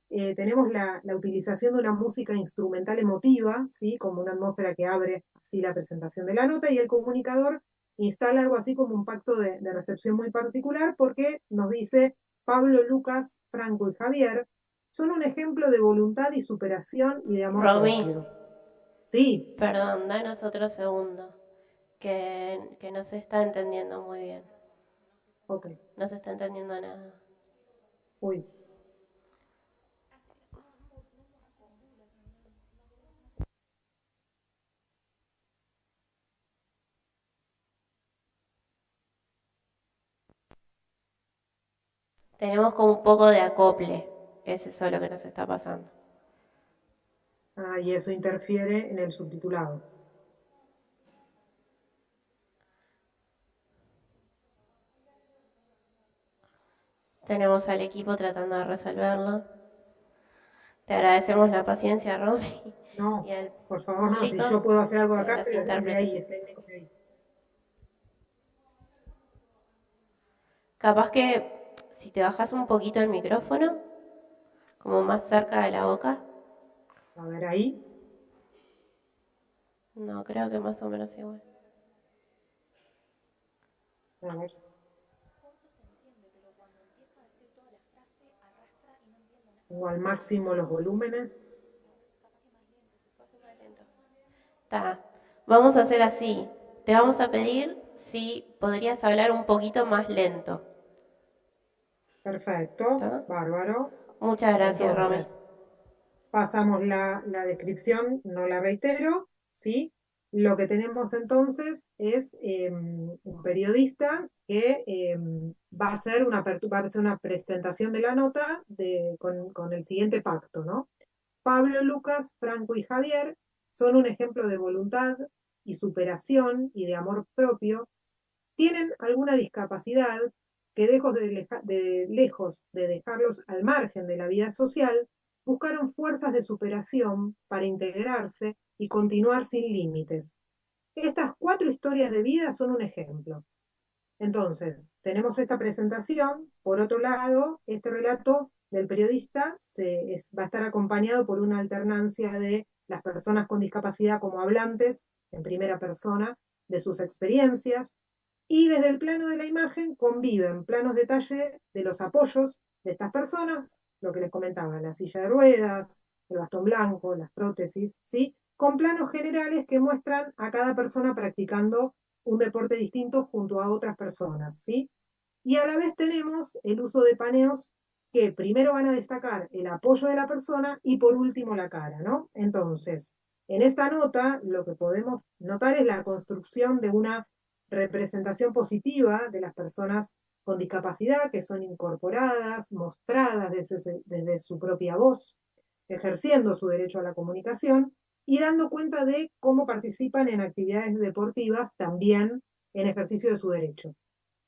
[SPEAKER 6] tenemos la utilización de una música instrumental emotiva, ¿sí? Como una atmósfera que abre así la presentación de la nota y el comunicador instala algo así como un pacto de recepción muy particular porque nos dice Pablo, Lucas, Franco y Javier son un ejemplo de voluntad y superación y de amor
[SPEAKER 2] Romy,
[SPEAKER 6] propio. Sí,
[SPEAKER 2] perdón, danos otro segundo, que no se está entendiendo muy bien.
[SPEAKER 6] ok.
[SPEAKER 2] No se está entendiendo nada.
[SPEAKER 6] Uy,
[SPEAKER 2] Tenemos como un poco de acople. Es eso lo que nos está pasando.
[SPEAKER 6] y eso interfiere en el subtitulado.
[SPEAKER 2] Tenemos al equipo tratando de resolverlo. Te agradecemos la paciencia, Romy, y
[SPEAKER 6] No,
[SPEAKER 2] al
[SPEAKER 6] por favor, no. Si yo
[SPEAKER 2] público
[SPEAKER 6] puedo hacer algo
[SPEAKER 2] y a
[SPEAKER 6] acá,
[SPEAKER 2] los
[SPEAKER 6] pero es de
[SPEAKER 2] intérpretes.
[SPEAKER 6] ahí, es técnico de ahí.
[SPEAKER 2] Capaz que si te bajas un poquito el micrófono, como más cerca de la boca.
[SPEAKER 6] A ver, ahí.
[SPEAKER 2] No, creo que más o menos igual.
[SPEAKER 6] A ver. Pongo al máximo los volúmenes.
[SPEAKER 2] Está. Vamos a hacer así. Te vamos a pedir si podrías hablar un poquito más lento.
[SPEAKER 6] Perfecto,
[SPEAKER 2] ¿Está?
[SPEAKER 6] bárbaro.
[SPEAKER 2] Muchas gracias, Romy.
[SPEAKER 6] Entonces, pasamos la descripción, no la reitero, ¿sí? Lo que tenemos entonces es un periodista que va a hacer va a hacer una presentación de la nota con el siguiente pacto, ¿no? Pablo, Lucas, Franco y Javier son un ejemplo de voluntad y superación y de amor propio. Tienen alguna discapacidad que lejos de dejarlos al margen de la vida social, buscaron fuerzas de superación para integrarse y continuar sin límites. Estas cuatro historias de vida son un ejemplo. Entonces, tenemos esta presentación. Por otro lado, este relato del periodista va a estar acompañado por una alternancia de las personas con discapacidad como hablantes, en primera persona, de sus experiencias, y desde el plano de la imagen conviven planos detalle de los apoyos de estas personas, lo que les comentaba, la silla de ruedas, el bastón blanco, las prótesis, ¿sí? Con planos generales que muestran a cada persona practicando un deporte distinto junto a otras personas, ¿sí? Y a la vez tenemos el uso de paneos que primero van a destacar el apoyo de la persona y por último la cara, ¿no? Entonces, en esta nota lo que podemos notar es la construcción de una representación positiva de las personas con discapacidad que son incorporadas, mostradas desde su propia voz, ejerciendo su derecho a la comunicación y dando cuenta de cómo participan en actividades deportivas también en ejercicio de su derecho.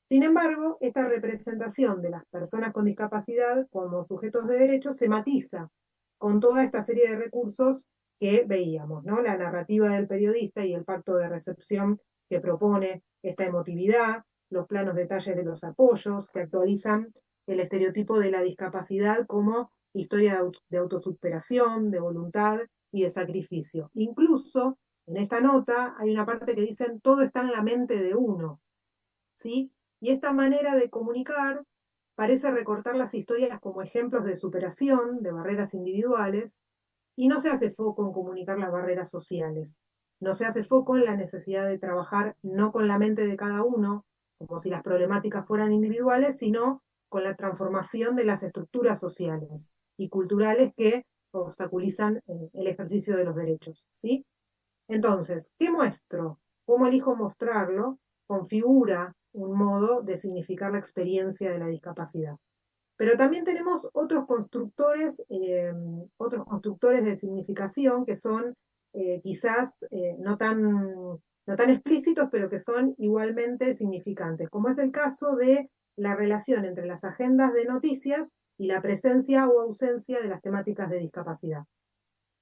[SPEAKER 6] Sin embargo, esta representación de las personas con discapacidad como sujetos de derecho se matiza con toda esta serie de recursos que veíamos, ¿no? La narrativa del periodista y el pacto de recepción que propone esta emotividad, los planos detalles de los apoyos que actualizan el estereotipo de la discapacidad como historia de autosuperación, de voluntad y de sacrificio. Incluso en esta nota hay una parte que dicen todo está en la mente de uno, ¿sí? Y esta manera de comunicar parece recortar las historias como ejemplos de superación de barreras individuales y no se hace foco en comunicar las barreras sociales. No se hace foco en la necesidad de trabajar no con la mente de cada uno, como si las problemáticas fueran individuales, sino con la transformación de las estructuras sociales y culturales que obstaculizan el ejercicio de los derechos, ¿sí? Entonces, ¿qué muestro? ¿Cómo elijo mostrarlo? Configura un modo de significar la experiencia de la discapacidad. Pero también tenemos otros constructores de significación que son quizás no tan explícitos, pero que son igualmente significantes, como es el caso de la relación entre las agendas de noticias y la presencia o ausencia de las temáticas de discapacidad.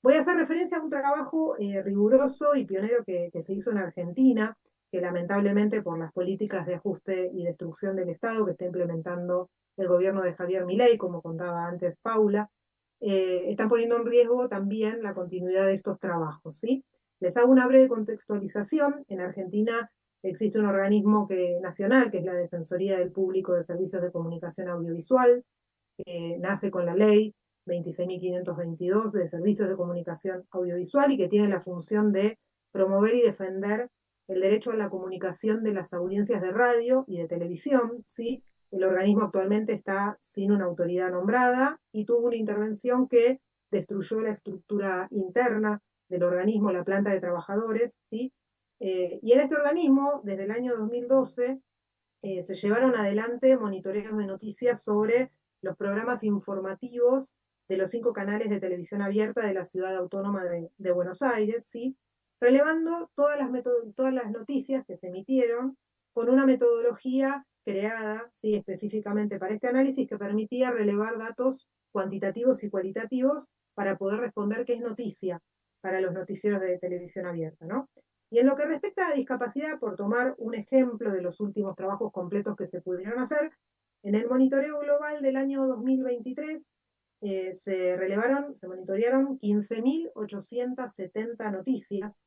[SPEAKER 6] Voy a hacer referencia a un trabajo riguroso y pionero que se hizo en Argentina, que lamentablemente por las políticas de ajuste y destrucción del Estado que está implementando el gobierno de Javier Milei, como contaba antes Paula, están poniendo en riesgo también la continuidad de estos trabajos, ¿sí? Les hago una breve contextualización. En Argentina existe un organismo nacional, que es la Defensoría del Público de Servicios de Comunicación Audiovisual, que nace con la ley 26.522 de Servicios de Comunicación Audiovisual y que tiene la función de promover y defender el derecho a la comunicación de las audiencias de radio y de televisión, ¿sí? El organismo actualmente está sin una autoridad nombrada y tuvo una intervención que destruyó la estructura interna del organismo, la planta de trabajadores, ¿sí? Y en este organismo, desde el año 2012, se llevaron adelante monitoreos de noticias sobre los programas informativos de los 5 canales de televisión abierta de la ciudad autónoma de Buenos Aires, ¿sí? Relevando todas las noticias que se emitieron con una metodología creada, ¿sí? Específicamente para este análisis, que permitía relevar datos cuantitativos y cualitativos para poder responder qué es noticia para los noticieros de televisión abierta, ¿no? Y en lo que respecta a discapacidad, por tomar un ejemplo de los últimos trabajos completos que se pudieron hacer, en el monitoreo global del año 2023 se monitorearon 15.870 noticias,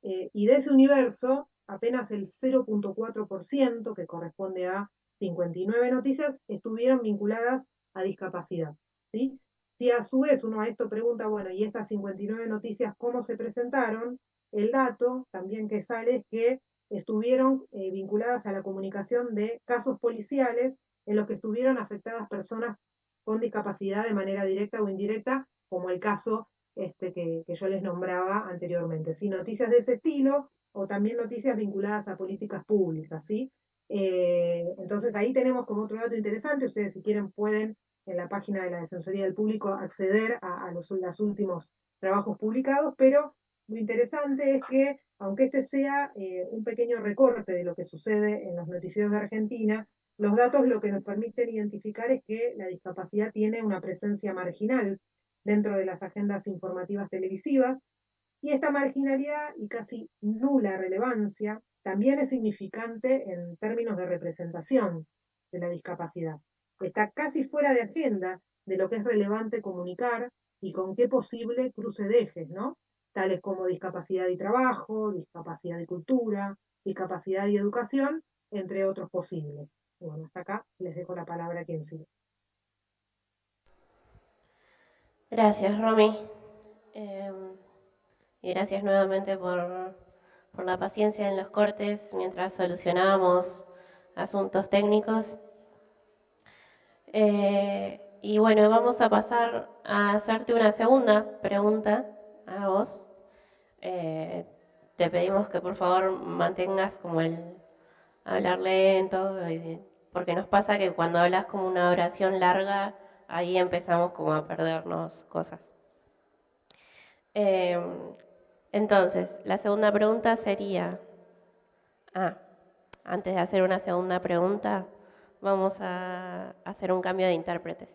[SPEAKER 6] y de ese universo apenas el 0,4%, que corresponde a 59 noticias, estuvieron vinculadas a discapacidad, ¿sí? Si a su vez uno a esto pregunta, bueno, ¿y estas 59 noticias cómo se presentaron? El dato también que sale es que estuvieron vinculadas a la comunicación de casos policiales en los que estuvieron afectadas personas con discapacidad de manera directa o indirecta, como el caso que yo les nombraba anteriormente, ¿sí? Noticias de ese estilo o también noticias vinculadas a políticas públicas, ¿sí? Entonces ahí tenemos como otro dato interesante. Ustedes, si quieren, pueden en la página de la Defensoría del Público acceder a los últimos trabajos publicados, pero lo interesante es que, aunque este sea un pequeño recorte de lo que sucede en los noticieros de Argentina, los datos lo que nos permiten identificar es que la discapacidad tiene una presencia marginal dentro de las agendas informativas televisivas, y esta marginalidad y casi nula relevancia también es significante en términos de representación de la discapacidad. Está casi fuera de agenda de lo que es relevante comunicar y con qué posible cruce de ejes, ¿no? Tales como discapacidad y trabajo, discapacidad y cultura, discapacidad y educación, entre otros posibles. Y bueno, hasta acá les dejo la palabra a quien sigue.
[SPEAKER 2] Gracias, Romy. Y gracias nuevamente por la paciencia en los cortes mientras solucionábamos asuntos técnicos. Y bueno, vamos a pasar a hacerte una segunda pregunta a vos. Te pedimos que por favor mantengas como el hablar lento, porque nos pasa que cuando hablas como una oración larga, ahí empezamos como a perdernos cosas. Entonces, la segunda pregunta sería... antes de hacer una segunda pregunta, vamos a hacer un cambio de intérpretes.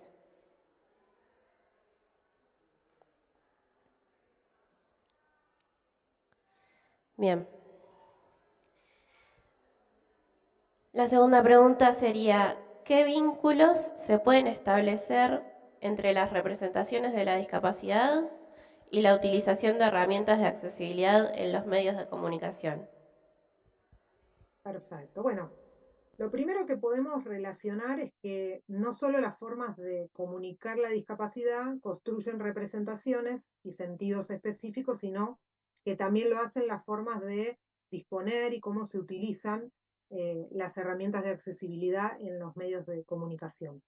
[SPEAKER 2] Bien. La segunda pregunta sería, ¿qué vínculos se pueden establecer entre las representaciones de la discapacidad y la utilización de herramientas de accesibilidad en los medios de comunicación?
[SPEAKER 6] Perfecto. Bueno, lo primero que podemos relacionar es que no solo las formas de comunicar la discapacidad construyen representaciones y sentidos específicos, sino que también lo hacen las formas de disponer y cómo se utilizan las herramientas de accesibilidad en los medios de comunicación.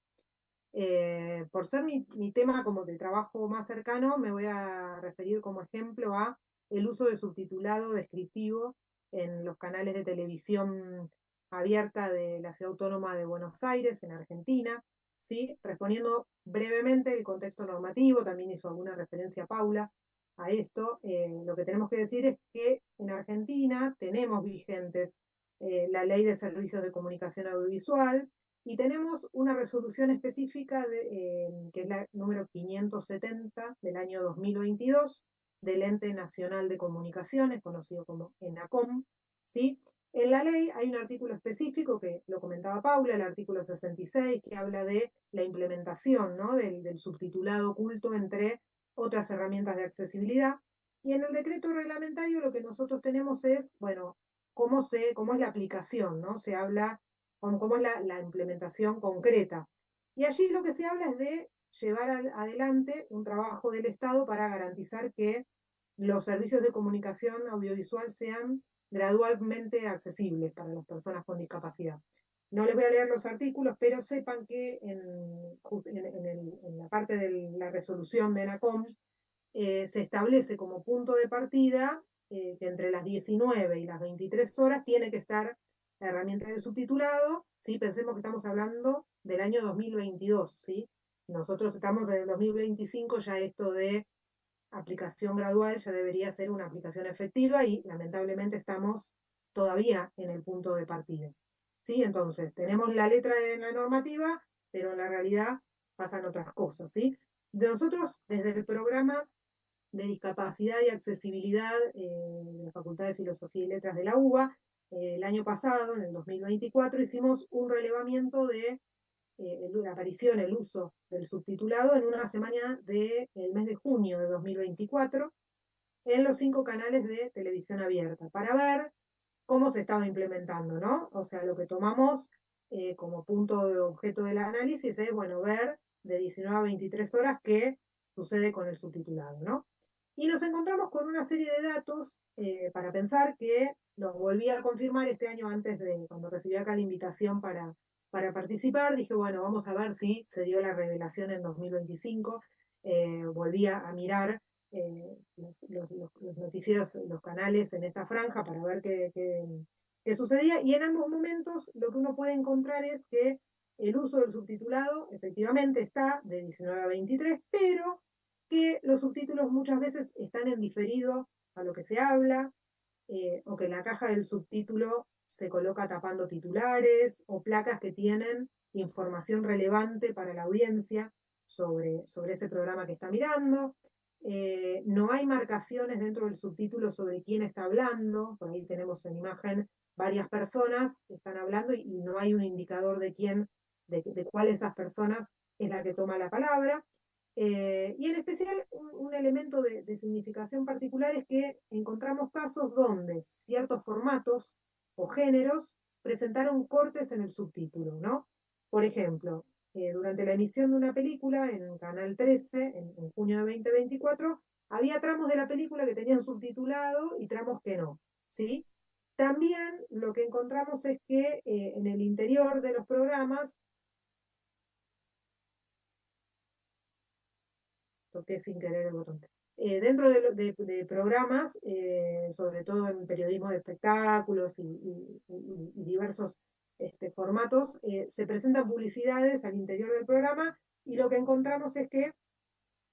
[SPEAKER 6] Por ser mi tema como de trabajo más cercano, me voy a referir como ejemplo a el uso de subtitulado descriptivo en los canales de televisión abierta de la Ciudad Autónoma de Buenos Aires, en Argentina, ¿sí? Respondiendo brevemente el contexto normativo, también hizo alguna referencia Paula a esto. Lo que tenemos que decir es que en Argentina tenemos vigentes la Ley de Servicios de Comunicación Audiovisual, y tenemos una resolución específica, que es la número 570 del año 2022 del Ente Nacional de Comunicaciones, conocido como ENACOM, ¿sí? En la ley hay un artículo específico que lo comentaba Paula, el artículo 66, que habla de la implementación, ¿no? del subtitulado oculto entre otras herramientas de accesibilidad. Y en el decreto reglamentario lo que nosotros tenemos es, bueno, cómo es la aplicación, ¿no? Se habla cómo es la implementación concreta. Y allí lo que se habla es de llevar adelante un trabajo del Estado para garantizar que los servicios de comunicación audiovisual sean gradualmente accesibles para las personas con discapacidad. No les voy a leer los artículos, pero sepan que en la parte de la resolución de ENACOM se establece como punto de partida que entre las 19 y las 23 horas tiene que estar la herramienta de subtitulado, ¿sí? Pensemos que estamos hablando del año 2022, ¿sí? Nosotros estamos en el 2025, ya esto de aplicación gradual ya debería ser una aplicación efectiva y lamentablemente estamos todavía en el punto de partida, ¿sí? Entonces, tenemos la letra en la normativa, pero en la realidad pasan otras cosas, ¿sí? De nosotros, desde el programa de discapacidad y accesibilidad de la Facultad de Filosofía y Letras de la UBA, el año pasado, en el 2024, hicimos un relevamiento de la aparición, el uso del subtitulado en una semana del mes de junio de 2024 en los 5 canales de televisión abierta, para ver cómo se estaba implementando, ¿no? O sea, lo que tomamos como punto de objeto del análisis es, bueno, ver de 19 a 23 horas qué sucede con el subtitulado, ¿no? Y nos encontramos con una serie de datos para pensar que los volví a confirmar este año antes de cuando recibí acá la invitación para participar. Dije, bueno, vamos a ver si se dio la revelación en 2025. Volví a mirar los noticieros, los canales en esta franja para ver qué sucedía. Y en ambos momentos lo que uno puede encontrar es que el uso del subtitulado efectivamente está de 19 a 23, pero que los subtítulos muchas veces están en diferido a lo que se habla, o que la caja del subtítulo se coloca tapando titulares o placas que tienen información relevante para la audiencia sobre ese programa que está mirando. No hay marcaciones dentro del subtítulo sobre quién está hablando, por ahí tenemos en imagen varias personas que están hablando y no hay un indicador de quién, de cuál de esas personas es la que toma la palabra. Y en especial un elemento de significación particular es que encontramos casos donde ciertos formatos o géneros presentaron cortes en el subtítulo, ¿no? Por ejemplo, durante la emisión de una película en Canal 13, en junio de 2024, había tramos de la película que tenían subtitulado y tramos que no, ¿sí? También lo que encontramos es que en el interior de los programas, toqué sin querer el botón, dentro de programas, sobre todo en periodismo de espectáculos y diversos formatos, se presentan publicidades al interior del programa y lo que encontramos es que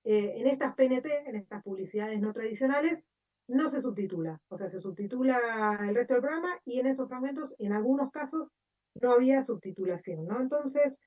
[SPEAKER 6] en estas PNT, en estas publicidades no tradicionales, no se subtitula, o sea, se subtitula el resto del programa y en esos fragmentos, en algunos casos, no había subtitulación, ¿no? Entonces,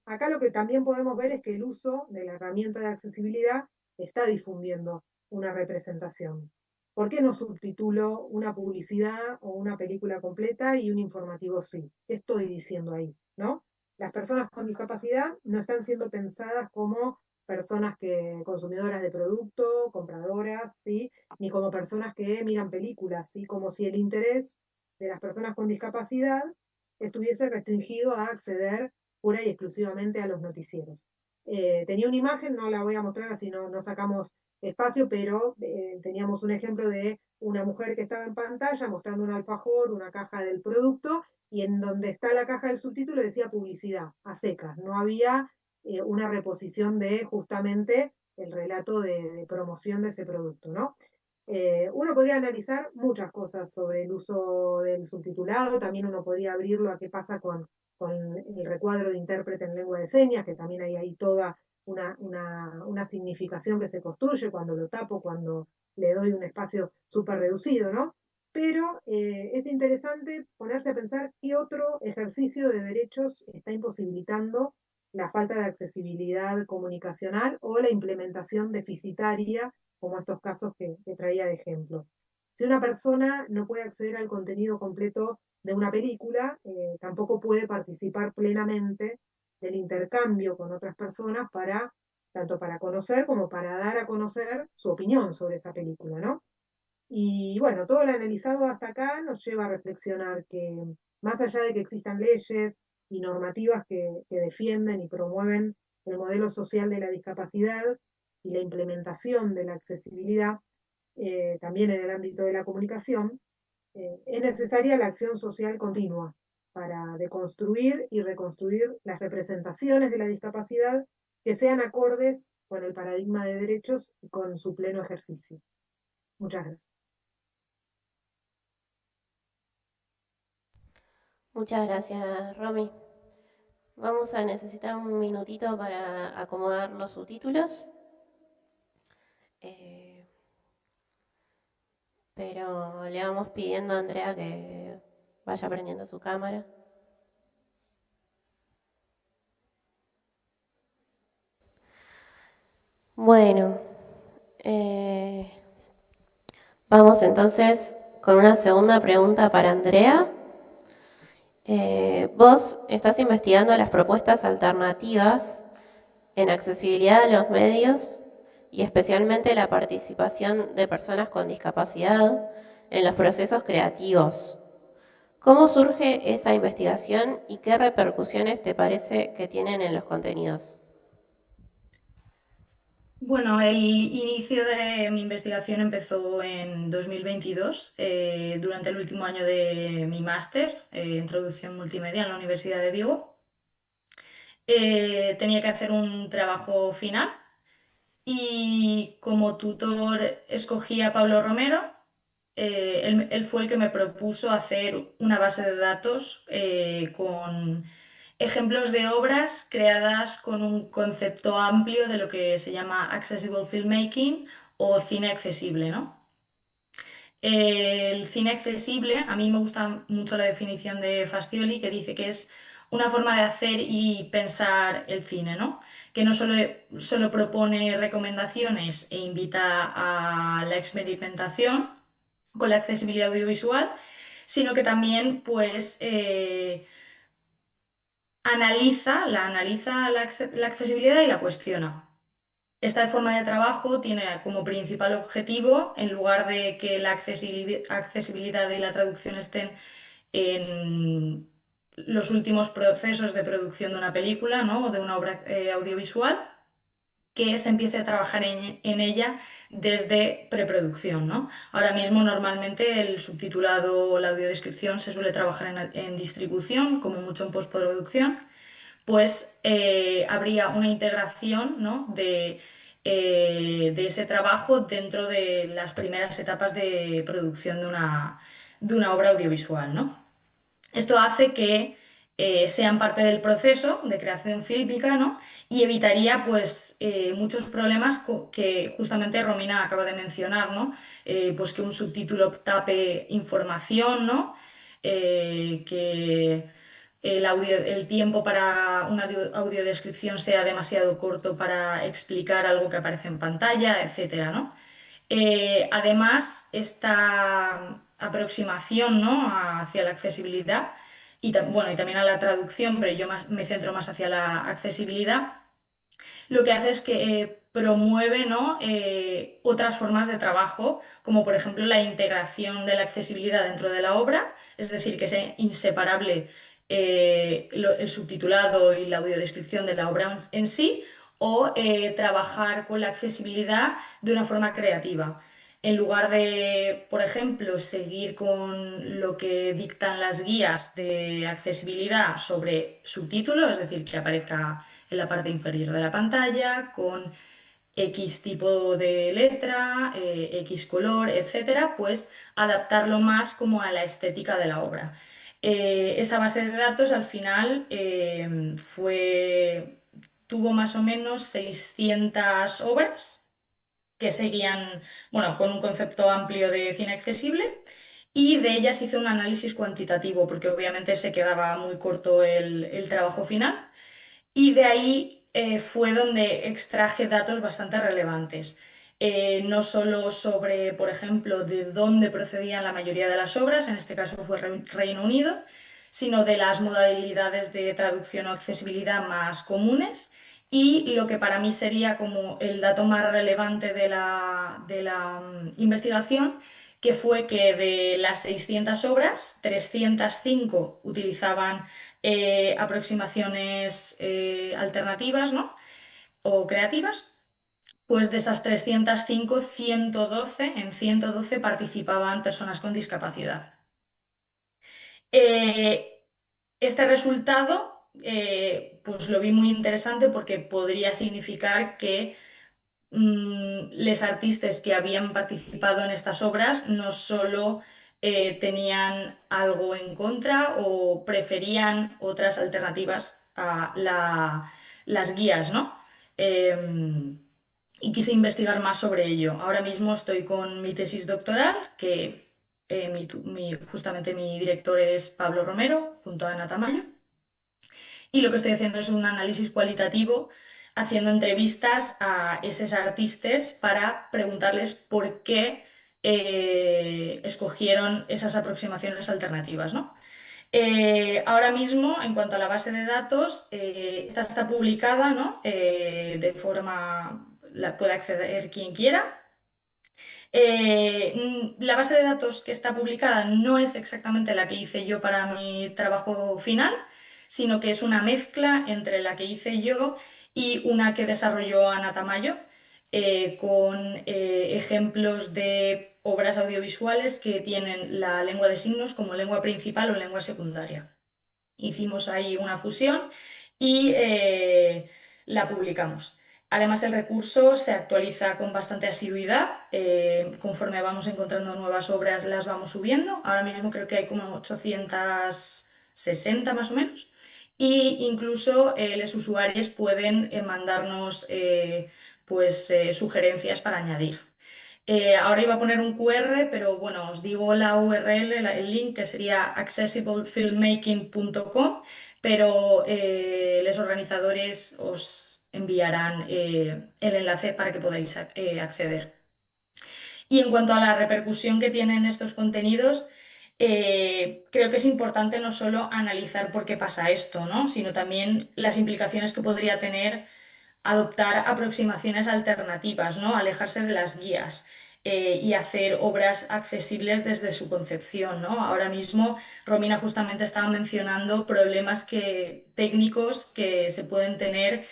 [SPEAKER 6] acá lo que también podemos ver es que el uso de la herramienta de accesibilidad está difundiendo una representación. ¿Por qué no subtitulo una publicidad o una película completa y un informativo sí? ¿Qué estoy diciendo ahí, no? Las personas con discapacidad no están siendo pensadas como personas consumidoras de producto, compradoras, ¿sí? Ni como personas que miran películas, ¿sí? Como si el interés de las personas con discapacidad estuviese restringido a acceder pura y exclusivamente a los noticieros. Tenía una imagen, no la voy a mostrar así no sacamos espacio, pero teníamos un ejemplo de una mujer que estaba en pantalla mostrando un alfajor, una caja del producto, y en donde está la caja del subtítulo decía publicidad, a secas, no había una reposición de justamente el relato de promoción de ese producto, ¿no? Uno podría analizar muchas cosas sobre el uso del subtitulado, también uno podría abrirlo a qué pasa con el recuadro de intérprete en lengua de señas, que también hay ahí toda una significación que se construye cuando lo tapo, cuando le doy un espacio súper reducido, ¿no? Pero es interesante ponerse a pensar qué otro ejercicio de derechos está imposibilitando la falta de accesibilidad comunicacional o la implementación deficitaria, como estos casos que traía de ejemplo. Si una persona no puede acceder al contenido completo de una película, tampoco puede participar plenamente del intercambio con otras personas para, tanto para conocer como para dar a conocer su opinión sobre esa película, ¿no? Y bueno, todo lo analizado hasta acá nos lleva a reflexionar que más allá de que existan leyes y normativas que defienden y promueven el modelo social de la discapacidad y la implementación de la accesibilidad, también en el ámbito de la comunicación, es necesaria la acción social continua para deconstruir y reconstruir las representaciones de la discapacidad que sean acordes con el paradigma de derechos y con su pleno ejercicio. Muchas gracias.
[SPEAKER 2] Muchas gracias, Romy. Vamos a necesitar un minutito para acomodar los subtítulos. Pero le vamos pidiendo a Andrea que vaya prendiendo su cámara. Bueno, vamos entonces con una segunda pregunta para Andrea. Vos estás investigando las propuestas alternativas en accesibilidad a los medios y especialmente la participación de personas con discapacidad en los procesos creativos. ¿Cómo surge esa investigación y qué repercusiones te parece que tienen en los contenidos?
[SPEAKER 5] Bueno, el inicio de mi investigación empezó en 2022, durante el último año de mi máster en traducción multimedia en la Universidad de Vigo. Tenía que hacer un trabajo final y como tutor escogí a Pablo Romero. Él fue el que me propuso hacer una base de datos con ejemplos de obras creadas con un concepto amplio de lo que se llama accessible filmmaking o cine accesible, ¿no? El cine accesible, a mí me gusta mucho la definición de Fastioli, que dice que es una forma de hacer y pensar el cine, ¿no? Que no solo propone recomendaciones e invita a la experimentación con la accesibilidad audiovisual, sino que también pues analiza la accesibilidad y la cuestiona. Esta forma de trabajo tiene como principal objetivo, en lugar de que la accesibilidad y la traducción estén en los últimos procesos de producción de una película, ¿no? O de una obra audiovisual, que se empiece a trabajar en ella desde preproducción, ¿no? Ahora mismo normalmente el subtitulado o la audiodescripción se suele trabajar en distribución, como mucho en postproducción, pues habría una integración, ¿no? De ese trabajo dentro de las primeras etapas de producción de una obra audiovisual, ¿no? Esto hace que sean parte del proceso de creación fílmica, ¿no? Y evitaría pues, muchos problemas que justamente Romina acaba de mencionar, ¿no? Pues que un subtítulo tape información, ¿no? Que el tiempo para una audiodescripción sea demasiado corto para explicar algo que aparece en pantalla, etcétera, ¿no? Además, esta aproximación, ¿no? Hacia la accesibilidad bueno, y también a la traducción, pero yo me centro más hacia la accesibilidad, lo que hace es que promueve, ¿no? Otras formas de trabajo, como por ejemplo la integración de la accesibilidad dentro de la obra, es decir, que sea inseparable el subtitulado y la audiodescripción de la obra en sí, o trabajar con la accesibilidad de una forma creativa. En lugar de, por ejemplo, seguir con lo que dictan las guías de accesibilidad sobre subtítulos, es decir, que aparezca en la parte inferior de la pantalla, con X tipo de letra, X color, etcétera, pues adaptarlo más como a la estética de la obra. Esa base de datos al final tuvo más o menos 600 obras que seguían, bueno, con un concepto amplio de cine accesible, y de ellas hice un análisis cuantitativo porque obviamente se quedaba muy corto el trabajo final, y de ahí fue donde extraje datos bastante relevantes. No solo sobre, por ejemplo, de dónde procedían la mayoría de las obras, en este caso fue Reino Unido, sino de las modalidades de traducción o accesibilidad más comunes, y lo que para mí sería como el dato más relevante de la investigación, que fue que de las 600 obras, 305 utilizaban aproximaciones alternativas, ¿no? O creativas. Pues de esas 305, 112 participaban personas con discapacidad. Este resultado pues lo vi muy interesante porque podría significar que los artistas que habían participado en estas obras no solo tenían algo en contra o preferían otras alternativas a las guías, ¿no? Y quise investigar más sobre ello. Ahora mismo estoy con mi tesis doctoral, que justamente mi director es Pablo Romero, junto a Ana Tamayo. Y lo que estoy haciendo es un análisis cualitativo, haciendo entrevistas a esos artistas para preguntarles por qué escogieron esas aproximaciones alternativas, ¿no? Ahora mismo, en cuanto a la base de datos, esta está publicada, ¿no? De forma, la puede acceder quien quiera. La base de datos que está publicada no es exactamente la que hice yo para mi trabajo final, sino que es una mezcla entre la que hice yo y una que desarrolló Ana Tamayo, con ejemplos de obras audiovisuales que tienen la lengua de signos como lengua principal o lengua secundaria. Hicimos ahí una fusión y la publicamos. Además, el recurso se actualiza con bastante asiduidad. Conforme vamos encontrando nuevas obras, las vamos subiendo. Ahora mismo creo que hay como 860 más o menos. Y incluso los usuarios pueden mandarnos sugerencias para añadir. Ahora iba a poner un QR, pero bueno, os digo la URL, el link, que sería accessiblefilmmaking.com, pero los organizadores os enviarán el enlace para que podáis acceder. Y en cuanto a la repercusión que tienen estos contenidos, creo que es importante no solo analizar por qué pasa esto, ¿no? Sino también las implicaciones que podría tener adoptar aproximaciones alternativas, ¿no? Alejarse de las guías y hacer obras accesibles desde su concepción, ¿no? Ahora mismo Romina justamente estaba mencionando problemas técnicos que se pueden tener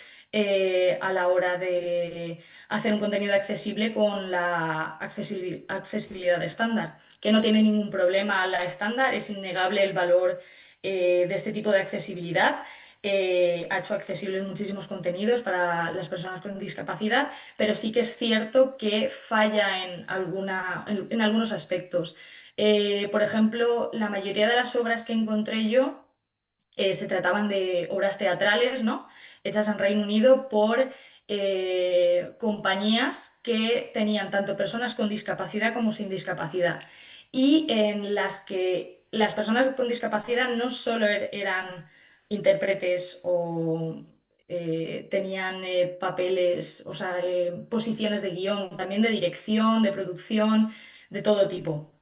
[SPEAKER 5] a la hora de hacer un contenido accesible con la accesibilidad estándar, que no tiene ningún problema la estándar, es innegable el valor de este tipo de accesibilidad. Ha hecho accesibles muchísimos contenidos para las personas con discapacidad, pero sí que es cierto que falla en algunos aspectos. Por ejemplo, la mayoría de las obras que encontré yo se trataban de obras teatrales, ¿no? Hechas en Reino Unido por compañías que tenían tanto personas con discapacidad como sin discapacidad, y en las que las personas con discapacidad no solo eran intérpretes o tenían papeles, o sea, posiciones de guión, también de dirección, de producción, de todo tipo.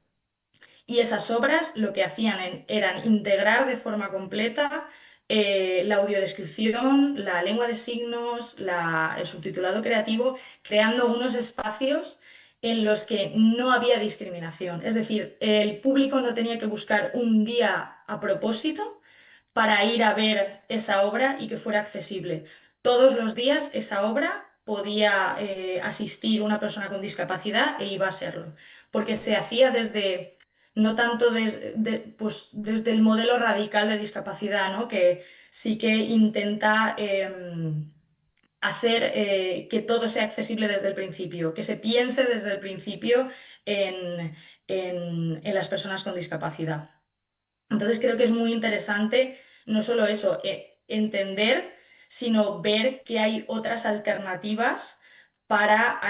[SPEAKER 5] Y esas obras lo que hacían eran integrar de forma completa la audiodescripción, la lengua de signos, el subtitulado creativo, creando unos espacios en los que no había discriminación. Es decir, el público no tenía que buscar un día a propósito para ir a ver esa obra y que fuera accesible. Todos los días esa obra podía asistir una persona con discapacidad e iba a serlo, porque se hacía desde no tanto pues, desde el modelo radical de discapacidad, ¿no? Que sí que intenta hacer que todo sea accesible desde el principio, que se piense desde el principio en las personas con discapacidad. Entonces creo que es muy interesante no solo eso, entender, sino ver que hay otras alternativas para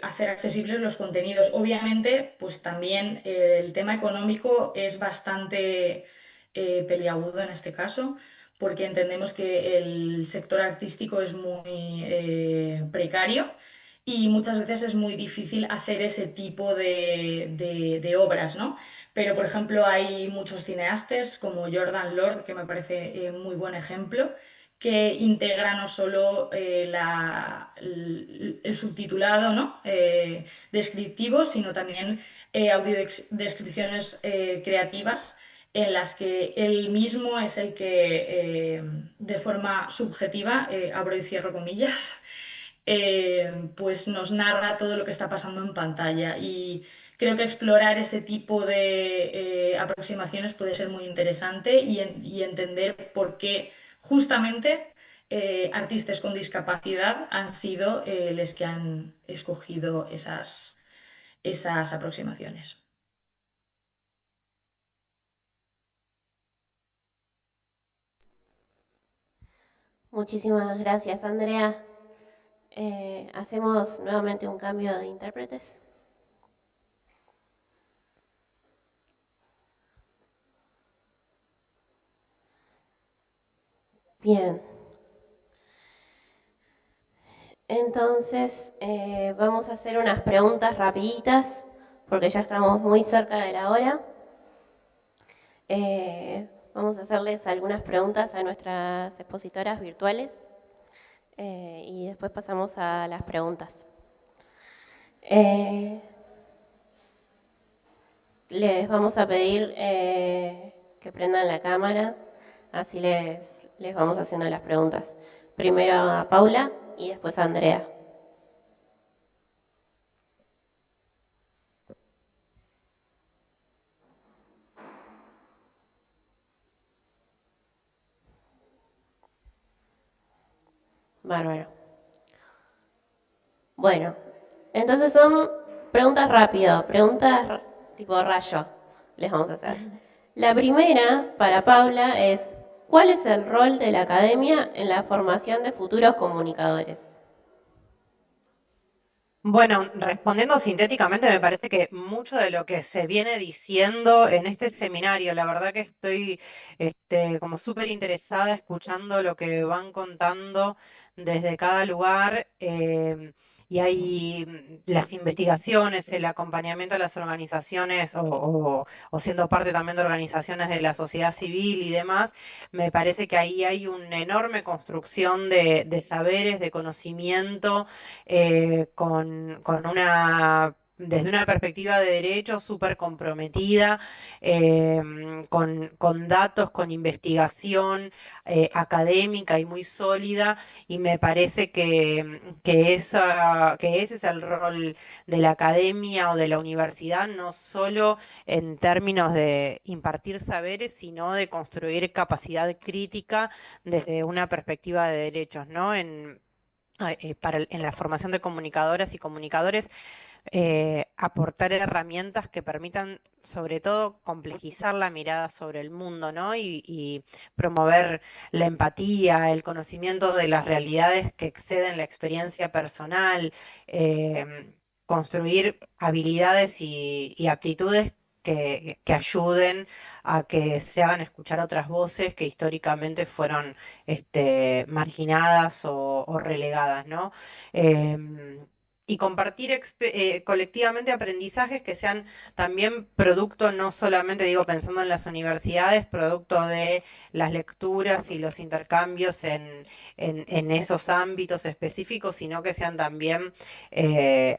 [SPEAKER 5] hacer accesibles los contenidos. Obviamente, pues también el tema económico es bastante peliagudo en este caso, porque entendemos que el sector artístico es muy precario y muchas veces es muy difícil hacer ese tipo de obras, ¿no? Pero, por ejemplo, hay muchos cineastas como Jordan Lord, que me parece muy buen ejemplo, que integra no solo el subtitulado, ¿no? Descriptivo, sino también audiodescripciones creativas en las que él mismo es el que, de forma subjetiva, abro y cierro comillas, pues nos narra todo lo que está pasando en pantalla. Y creo que explorar ese tipo de aproximaciones puede ser muy interesante y entender por qué justamente artistas con discapacidad han sido los que han escogido esas aproximaciones.
[SPEAKER 2] Muchísimas gracias, Andrea. Hacemos nuevamente un cambio de intérpretes. Bien. Entonces, vamos a hacer unas preguntas rapiditas, porque ya estamos muy cerca de la hora. Vamos a hacerles algunas preguntas a nuestras expositoras virtuales y después pasamos a las preguntas. Les vamos a pedir que prendan la cámara, así les vamos haciendo las preguntas. Primero a Paula y después a Andrea. Bárbaro. Bueno, entonces son preguntas rápidas, preguntas tipo rayo, les vamos a hacer. La primera, para Paula, es ¿cuál es el rol de la academia en la formación de futuros comunicadores?
[SPEAKER 3] Bueno, respondiendo sintéticamente, me parece que mucho de lo que se viene diciendo en este seminario, la verdad que estoy como súper interesada escuchando lo que van contando desde cada lugar. Y hay las investigaciones, el acompañamiento a las organizaciones o siendo parte también de organizaciones de la sociedad civil y demás, me parece que ahí hay una enorme construcción de saberes, de conocimiento desde una perspectiva de derecho súper comprometida, con datos, con investigación académica y muy sólida, y me parece que ese es el rol de la academia o de la universidad, no solo en términos de impartir saberes, sino de construir capacidad crítica desde una perspectiva de derechos, ¿no? En la formación de comunicadoras y comunicadores, aportar herramientas que permitan, sobre todo, complejizar la mirada sobre el mundo, ¿no? Y promover la empatía, el conocimiento de las realidades que exceden la experiencia personal, construir habilidades y aptitudes que ayuden a que se hagan escuchar otras voces que históricamente fueron marginadas o relegadas, ¿no? Y compartir colectivamente aprendizajes que sean también producto, no solamente digo pensando en las universidades, producto de las lecturas y los intercambios en esos ámbitos específicos, sino que sean también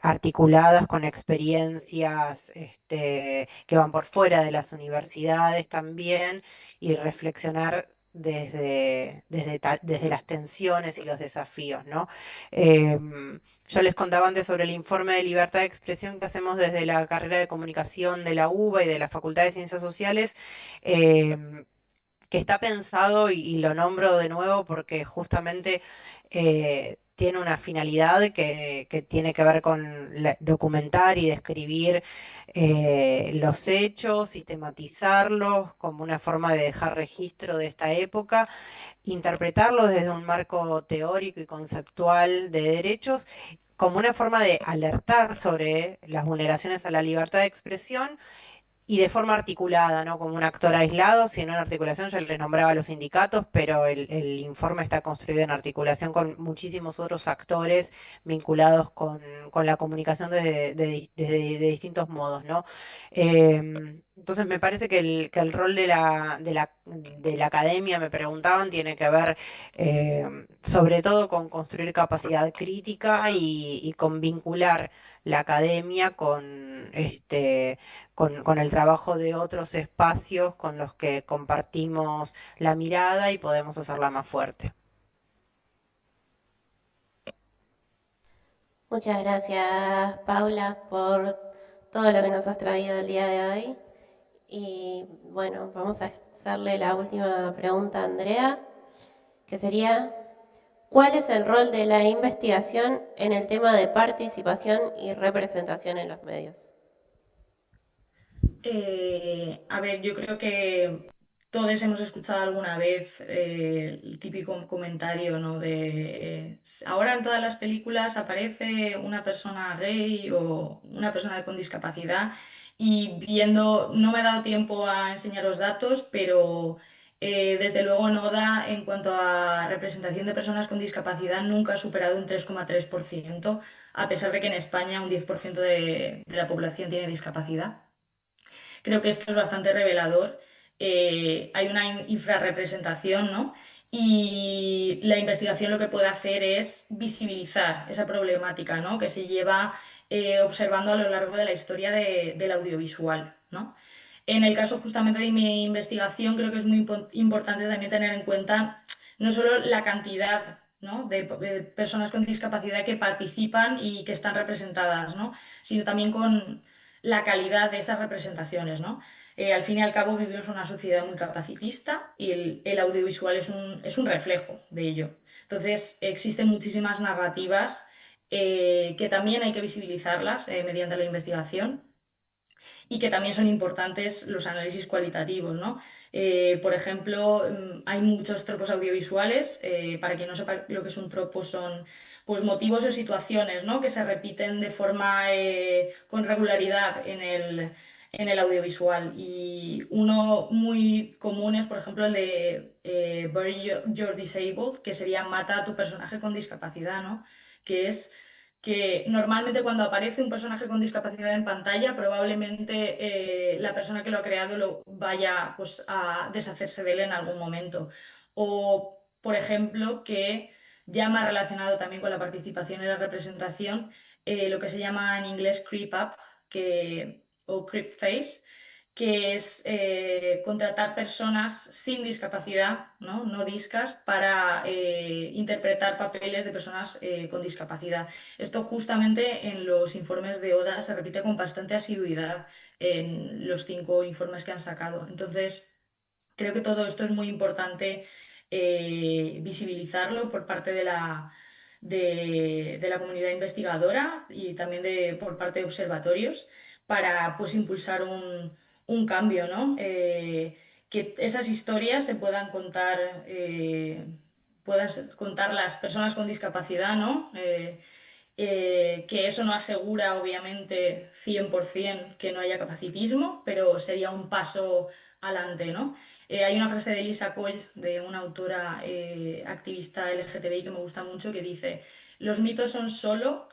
[SPEAKER 3] articuladas con experiencias que van por fuera de las universidades también, y reflexionar desde las tensiones y los desafíos, ¿no? Yo les contaba antes sobre el informe de libertad de expresión que hacemos desde la carrera de comunicación de la UBA y de la Facultad de Ciencias Sociales, que está pensado, y lo nombro de nuevo porque justamente tiene una finalidad que tiene que ver con documentar y describir los hechos, sistematizarlos como una forma de dejar registro de esta época, interpretarlos desde un marco teórico y conceptual de derechos, como una forma de alertar sobre las vulneraciones a la libertad de expresión y de forma articulada, no como un actor aislado, sino en articulación. Yo les nombraba a los sindicatos, pero el informe está construido en articulación con muchísimos otros actores vinculados con la comunicación desde distintos modos, ¿no? Entonces me parece que el rol de la academia, me preguntaban, tiene que ver sobre todo con construir capacidad crítica y con vincular la academia con el trabajo de otros espacios con los que compartimos la mirada y podemos hacerla más fuerte.
[SPEAKER 2] Muchas gracias, Paula, por todo lo que nos has traído el día de hoy. Y bueno, vamos a hacerle la última pregunta a Andrea, que sería, ¿cuál es el rol de la investigación en el tema de participación y representación en los medios?
[SPEAKER 5] A ver, yo creo que todos hemos escuchado alguna vez el típico comentario, ¿no? Ahora en todas las películas aparece una persona gay o una persona con discapacidad y viendo, no me he dado tiempo a enseñaros datos, pero desde luego NODA en cuanto a representación de personas con discapacidad nunca ha superado un 3,3%, a pesar de que en España un 10% de la población tiene discapacidad. Creo que esto es bastante revelador. Hay una infrarrepresentación, ¿no? Y la investigación lo que puede hacer es visibilizar esa problemática, ¿no? Que se lleva observando a lo largo de la historia del audiovisual, ¿no? En el caso justamente de mi investigación, creo que es muy importante también tener en cuenta no solo la cantidad, ¿no? de personas con discapacidad que participan y que están representadas, ¿no? Sino también con la calidad de esas representaciones, ¿no? Al fin y al cabo vivimos en una sociedad muy capacitista y el audiovisual es un reflejo de ello. Entonces, existen muchísimas narrativas que también hay que visibilizarlas mediante la investigación y que también son importantes los análisis cualitativos, ¿no? Por ejemplo, hay muchos tropos audiovisuales. Para quien no sepa lo que es un tropo, son pues, motivos o situaciones, ¿no? Que se repiten de forma con regularidad en el audiovisual. Y uno muy común es, por ejemplo, el de Bury Your Disabled, que sería mata a tu personaje con discapacidad, ¿no? Que es que normalmente cuando aparece un personaje con discapacidad en pantalla, probablemente la persona que lo ha creado lo vaya pues, a deshacerse de él en algún momento. O, por ejemplo, que ya más relacionado también con la participación y la representación, lo que se llama en inglés creep up o creep face, que es contratar personas sin discapacidad, no discas, para interpretar papeles de personas con discapacidad. Esto justamente en los informes de ODA se repite con bastante asiduidad en los 5 informes que han sacado. Entonces, creo que todo esto es muy importante visibilizarlo por parte de la comunidad investigadora y también por parte de observatorios para pues, impulsar un cambio, ¿no? Que esas historias se puedan contar las personas con discapacidad, ¿no? Que eso no asegura, obviamente, 100% que no haya capacitismo, pero sería un paso adelante, ¿no? Hay una frase de Lisa Coll, de una autora activista LGTBI que me gusta mucho, que dice, los mitos son solo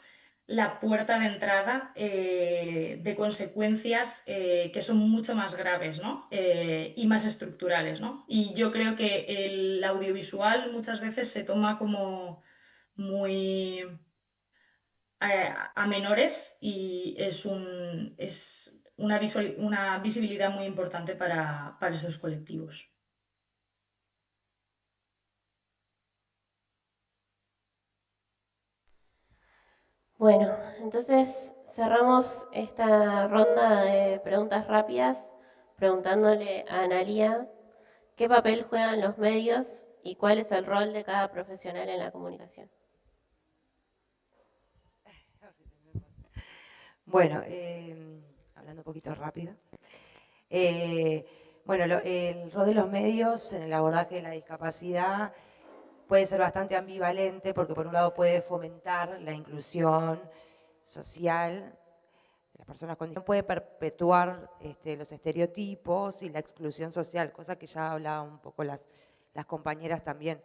[SPEAKER 5] la puerta de entrada de consecuencias que son mucho más graves, ¿no? Y más estructurales, ¿no? Y yo creo que el audiovisual muchas veces se toma como muy a menores y es una visibilidad muy importante para esos colectivos.
[SPEAKER 2] Bueno, entonces cerramos esta ronda de preguntas rápidas preguntándole a Analía qué papel juegan los medios y cuál es el rol de cada profesional en la comunicación.
[SPEAKER 4] Bueno, hablando un poquito rápido. Bueno, el rol de los medios en el abordaje de la discapacidad puede ser bastante ambivalente porque por un lado puede fomentar la inclusión social de las personas con discapacidad, puede perpetuar los estereotipos y la exclusión social, cosa que ya hablaban un poco las compañeras también.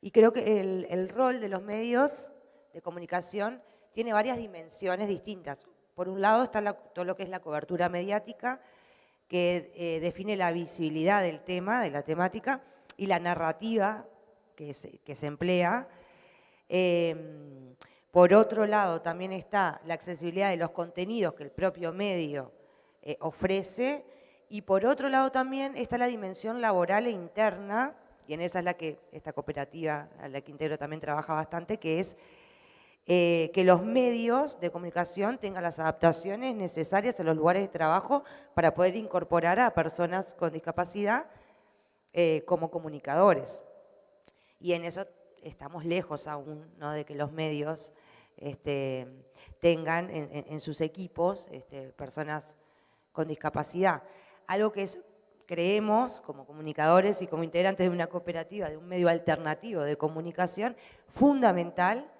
[SPEAKER 4] Y creo que el rol de los medios de comunicación tiene varias dimensiones distintas. Por un lado está todo lo que es la cobertura mediática, que define la visibilidad del tema, de la temática, y la narrativa que se emplea. Por otro lado, también está la accesibilidad de los contenidos que el propio medio ofrece, y por otro lado también está la dimensión laboral e interna, y en esa es la que esta cooperativa a la que integro también trabaja bastante, que es que los medios de comunicación tengan las adaptaciones necesarias en los lugares de trabajo para poder incorporar a personas con discapacidad como comunicadores. Y en eso estamos lejos aún, ¿no?, de que los medios tengan en sus equipos personas con discapacidad. Algo que creemos como comunicadores y como integrantes de una cooperativa, de un medio alternativo de comunicación, fundamental,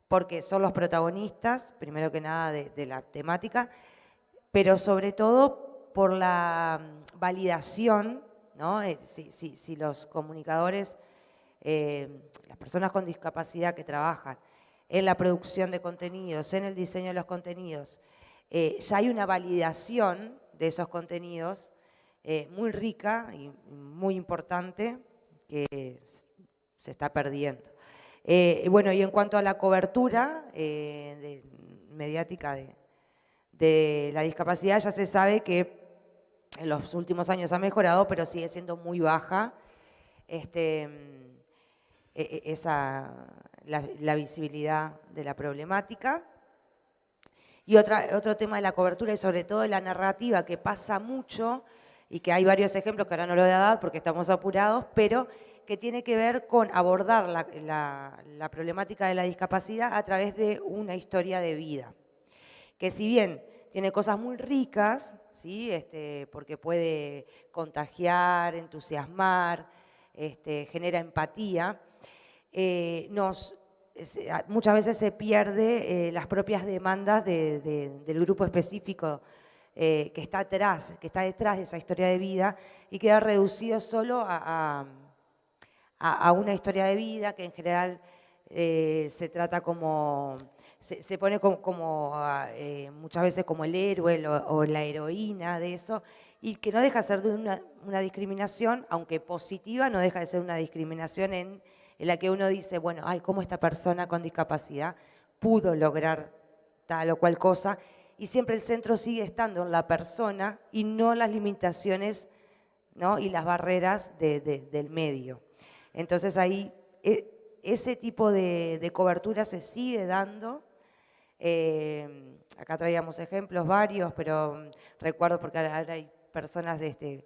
[SPEAKER 4] porque son los protagonistas, primero que nada, de la temática, pero sobre todo por la validación, ¿no? Si los comunicadores, las personas con discapacidad que trabajan en la producción de contenidos, en el diseño de los contenidos, ya hay una validación de esos contenidos muy rica y muy importante que se está perdiendo. Bueno, y en cuanto a la cobertura mediática de la discapacidad, ya se sabe que en los últimos años ha mejorado, pero sigue siendo muy baja la visibilidad de la problemática. Y otro tema de la cobertura y sobre todo de la narrativa, que pasa mucho y que hay varios ejemplos que ahora no lo voy a dar porque estamos apurados, pero que tiene que ver con abordar la problemática de la discapacidad a través de una historia de vida, que si bien tiene cosas muy ricas, ¿sí? Porque puede contagiar, entusiasmar, genera empatía, muchas veces se pierde las propias demandas del grupo específico que está detrás de esa historia de vida y queda reducido solo a una historia de vida que en general se trata como, se pone como muchas veces como el héroe o la heroína de eso, y que no deja de ser de una discriminación, aunque positiva, no deja de ser una discriminación en la que uno dice, bueno, ay, cómo esta persona con discapacidad pudo lograr tal o cual cosa, y siempre el centro sigue estando en la persona y no las limitaciones, ¿no?, y las barreras del medio. Entonces ahí ese tipo de cobertura se sigue dando. Acá traíamos ejemplos varios, pero recuerdo porque ahora hay personas del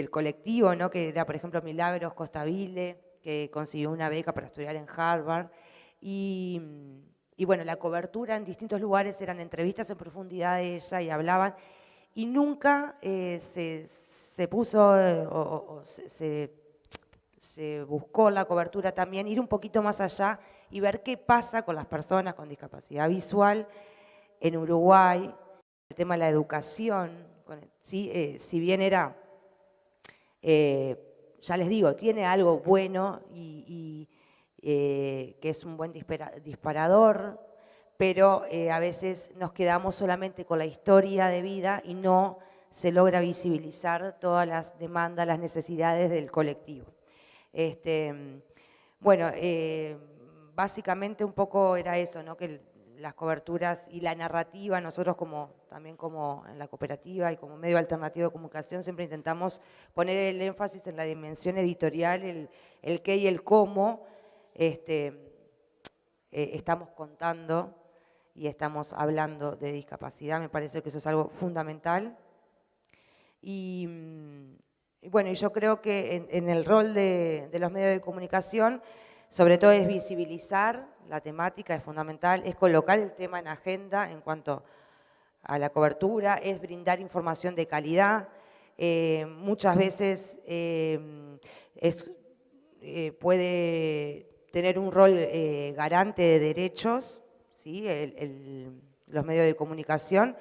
[SPEAKER 4] colectivo, ¿no?, que era, por ejemplo, Milagros Costavile, que consiguió una beca para estudiar en Harvard. Y bueno, la cobertura en distintos lugares eran entrevistas en profundidad de ella y hablaban, y nunca se puso o se buscó la cobertura también, ir un poquito más allá y ver qué pasa con las personas con discapacidad visual en Uruguay, el tema de la educación, ¿sí? Si bien era, ya les digo, tiene algo bueno y que es un buen disparador, pero a veces nos quedamos solamente con la historia de vida y no se logra visibilizar todas las demandas, las necesidades del colectivo. Bueno, básicamente un poco era eso, ¿no?, que las coberturas y la narrativa, nosotros también como en la cooperativa y como medio alternativo de comunicación siempre intentamos poner el énfasis en la dimensión editorial, el qué y el cómo, estamos contando y estamos hablando de discapacidad. Me parece que eso es algo fundamental. Y bueno, y yo creo que en el rol de los medios de comunicación, sobre todo es visibilizar la temática, es fundamental, es colocar el tema en agenda en cuanto a la cobertura, es brindar información de calidad. Muchas veces puede tener un rol garante de derechos, ¿sí? Los medios de comunicación,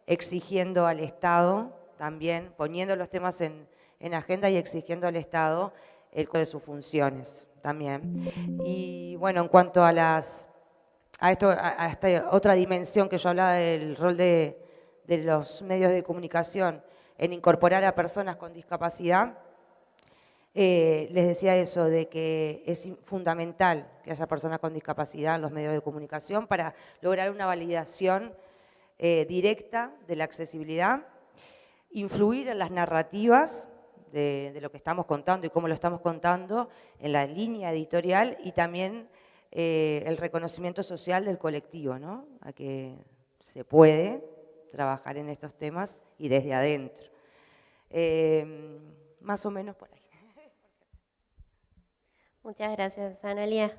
[SPEAKER 4] exigiendo al Estado también, poniendo los temas en agenda y exigiendo al Estado el de sus funciones también. Y bueno, en cuanto a esta otra dimensión que yo hablaba del rol de los medios de comunicación en incorporar a personas con discapacidad, les decía eso, de que es fundamental que haya personas con discapacidad en los medios de comunicación para lograr una validación directa de la accesibilidad, influir en las narrativas de lo que estamos contando y cómo lo estamos contando, en la línea editorial y también el reconocimiento social del colectivo, ¿no? A que se puede trabajar en estos temas y desde adentro. Más o menos por ahí.
[SPEAKER 2] Muchas gracias, Analia.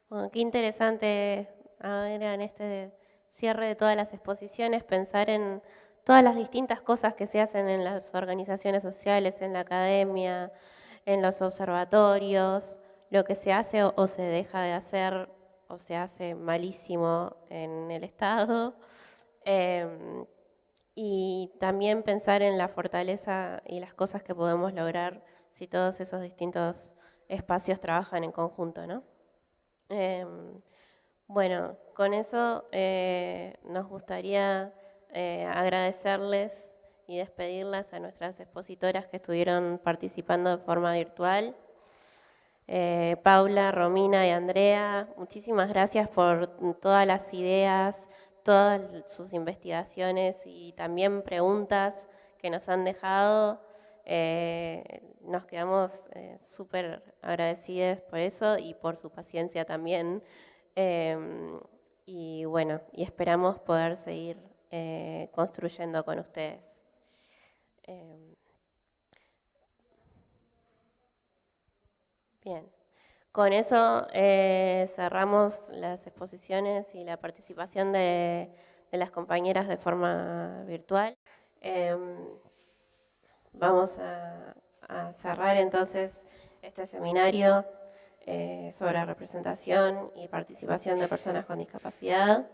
[SPEAKER 2] Bueno, qué interesante ahora en este cierre de todas las exposiciones pensar en todas las distintas cosas que se hacen en las organizaciones sociales, en la academia, en los observatorios, lo que se hace o se deja de hacer o se hace malísimo en el Estado. Y también pensar en la fortaleza y las cosas que podemos lograr si todos esos distintos espacios trabajan en conjunto, ¿no? Bueno, con eso nos gustaría agradecerles y despedirlas a nuestras expositoras que estuvieron participando de forma virtual. Paula, Romina y Andrea, muchísimas gracias por todas las ideas, todas sus investigaciones y también preguntas que nos han dejado. Nos quedamos súper agradecidas por eso y por su paciencia también. Y bueno, y esperamos poder seguir construyendo con ustedes. Bien, con eso cerramos las exposiciones y la participación de las compañeras de forma virtual. Vamos a cerrar entonces este seminario sobre representación y participación de personas con discapacidad.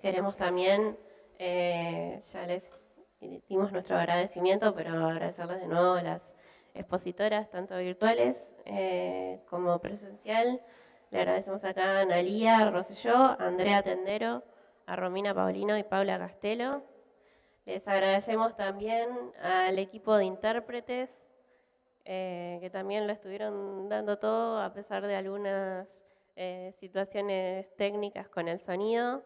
[SPEAKER 2] Queremos también, ya les dimos nuestro agradecimiento, pero agradecerles de nuevo a las expositoras, tanto virtuales como presencial. Le agradecemos acá a Analia Rosselló, a Andrea Tendero, a Romina Paulino y Paula Castelo. Les agradecemos también al equipo de intérpretes, que también lo estuvieron dando todo a pesar de algunas situaciones técnicas con el sonido.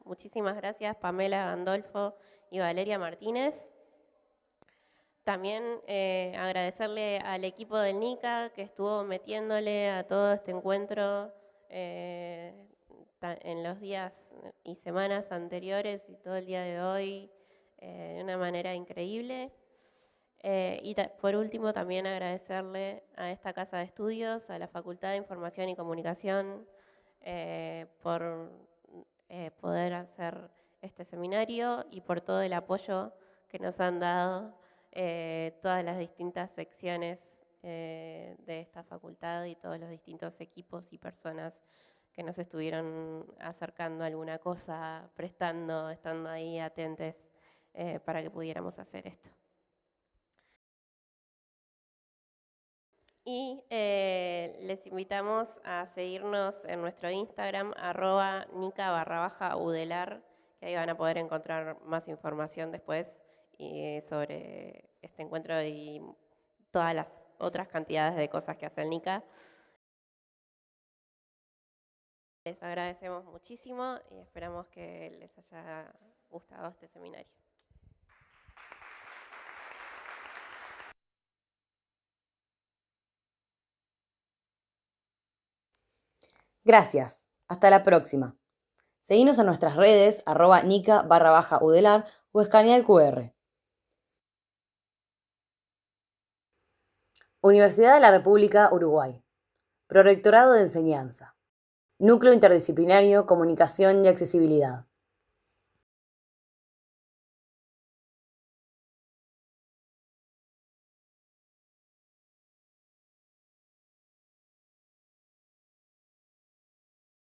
[SPEAKER 2] Muchísimas gracias, Pamela Gandolfo y Valeria Martínez. También agradecerle al equipo del NICA que estuvo metiéndole a todo este encuentro en los días y semanas anteriores y todo el día de hoy de una manera increíble. Y por último también agradecerle a esta Casa de Estudios, a la Facultad de Información y Comunicación por poder hacer este seminario y por todo el apoyo que nos han dado todas las distintas secciones de esta facultad y todos los distintos equipos y personas que nos estuvieron acercando alguna cosa, prestando, estando ahí atentes para que pudiéramos hacer esto. Y les invitamos a seguirnos en nuestro Instagram, @nica_udelar, que ahí van a poder encontrar más información después sobre este encuentro y todas las otras cantidades de cosas que hace el NICA. Les agradecemos muchísimo y esperamos que les haya gustado este seminario.
[SPEAKER 1] Gracias. Hasta la próxima. Seguinos en nuestras redes @nica_udelar o escanea el QR. Universidad de la República Uruguay. Prorectorado de Enseñanza. Núcleo Interdisciplinario, Comunicación y Accesibilidad.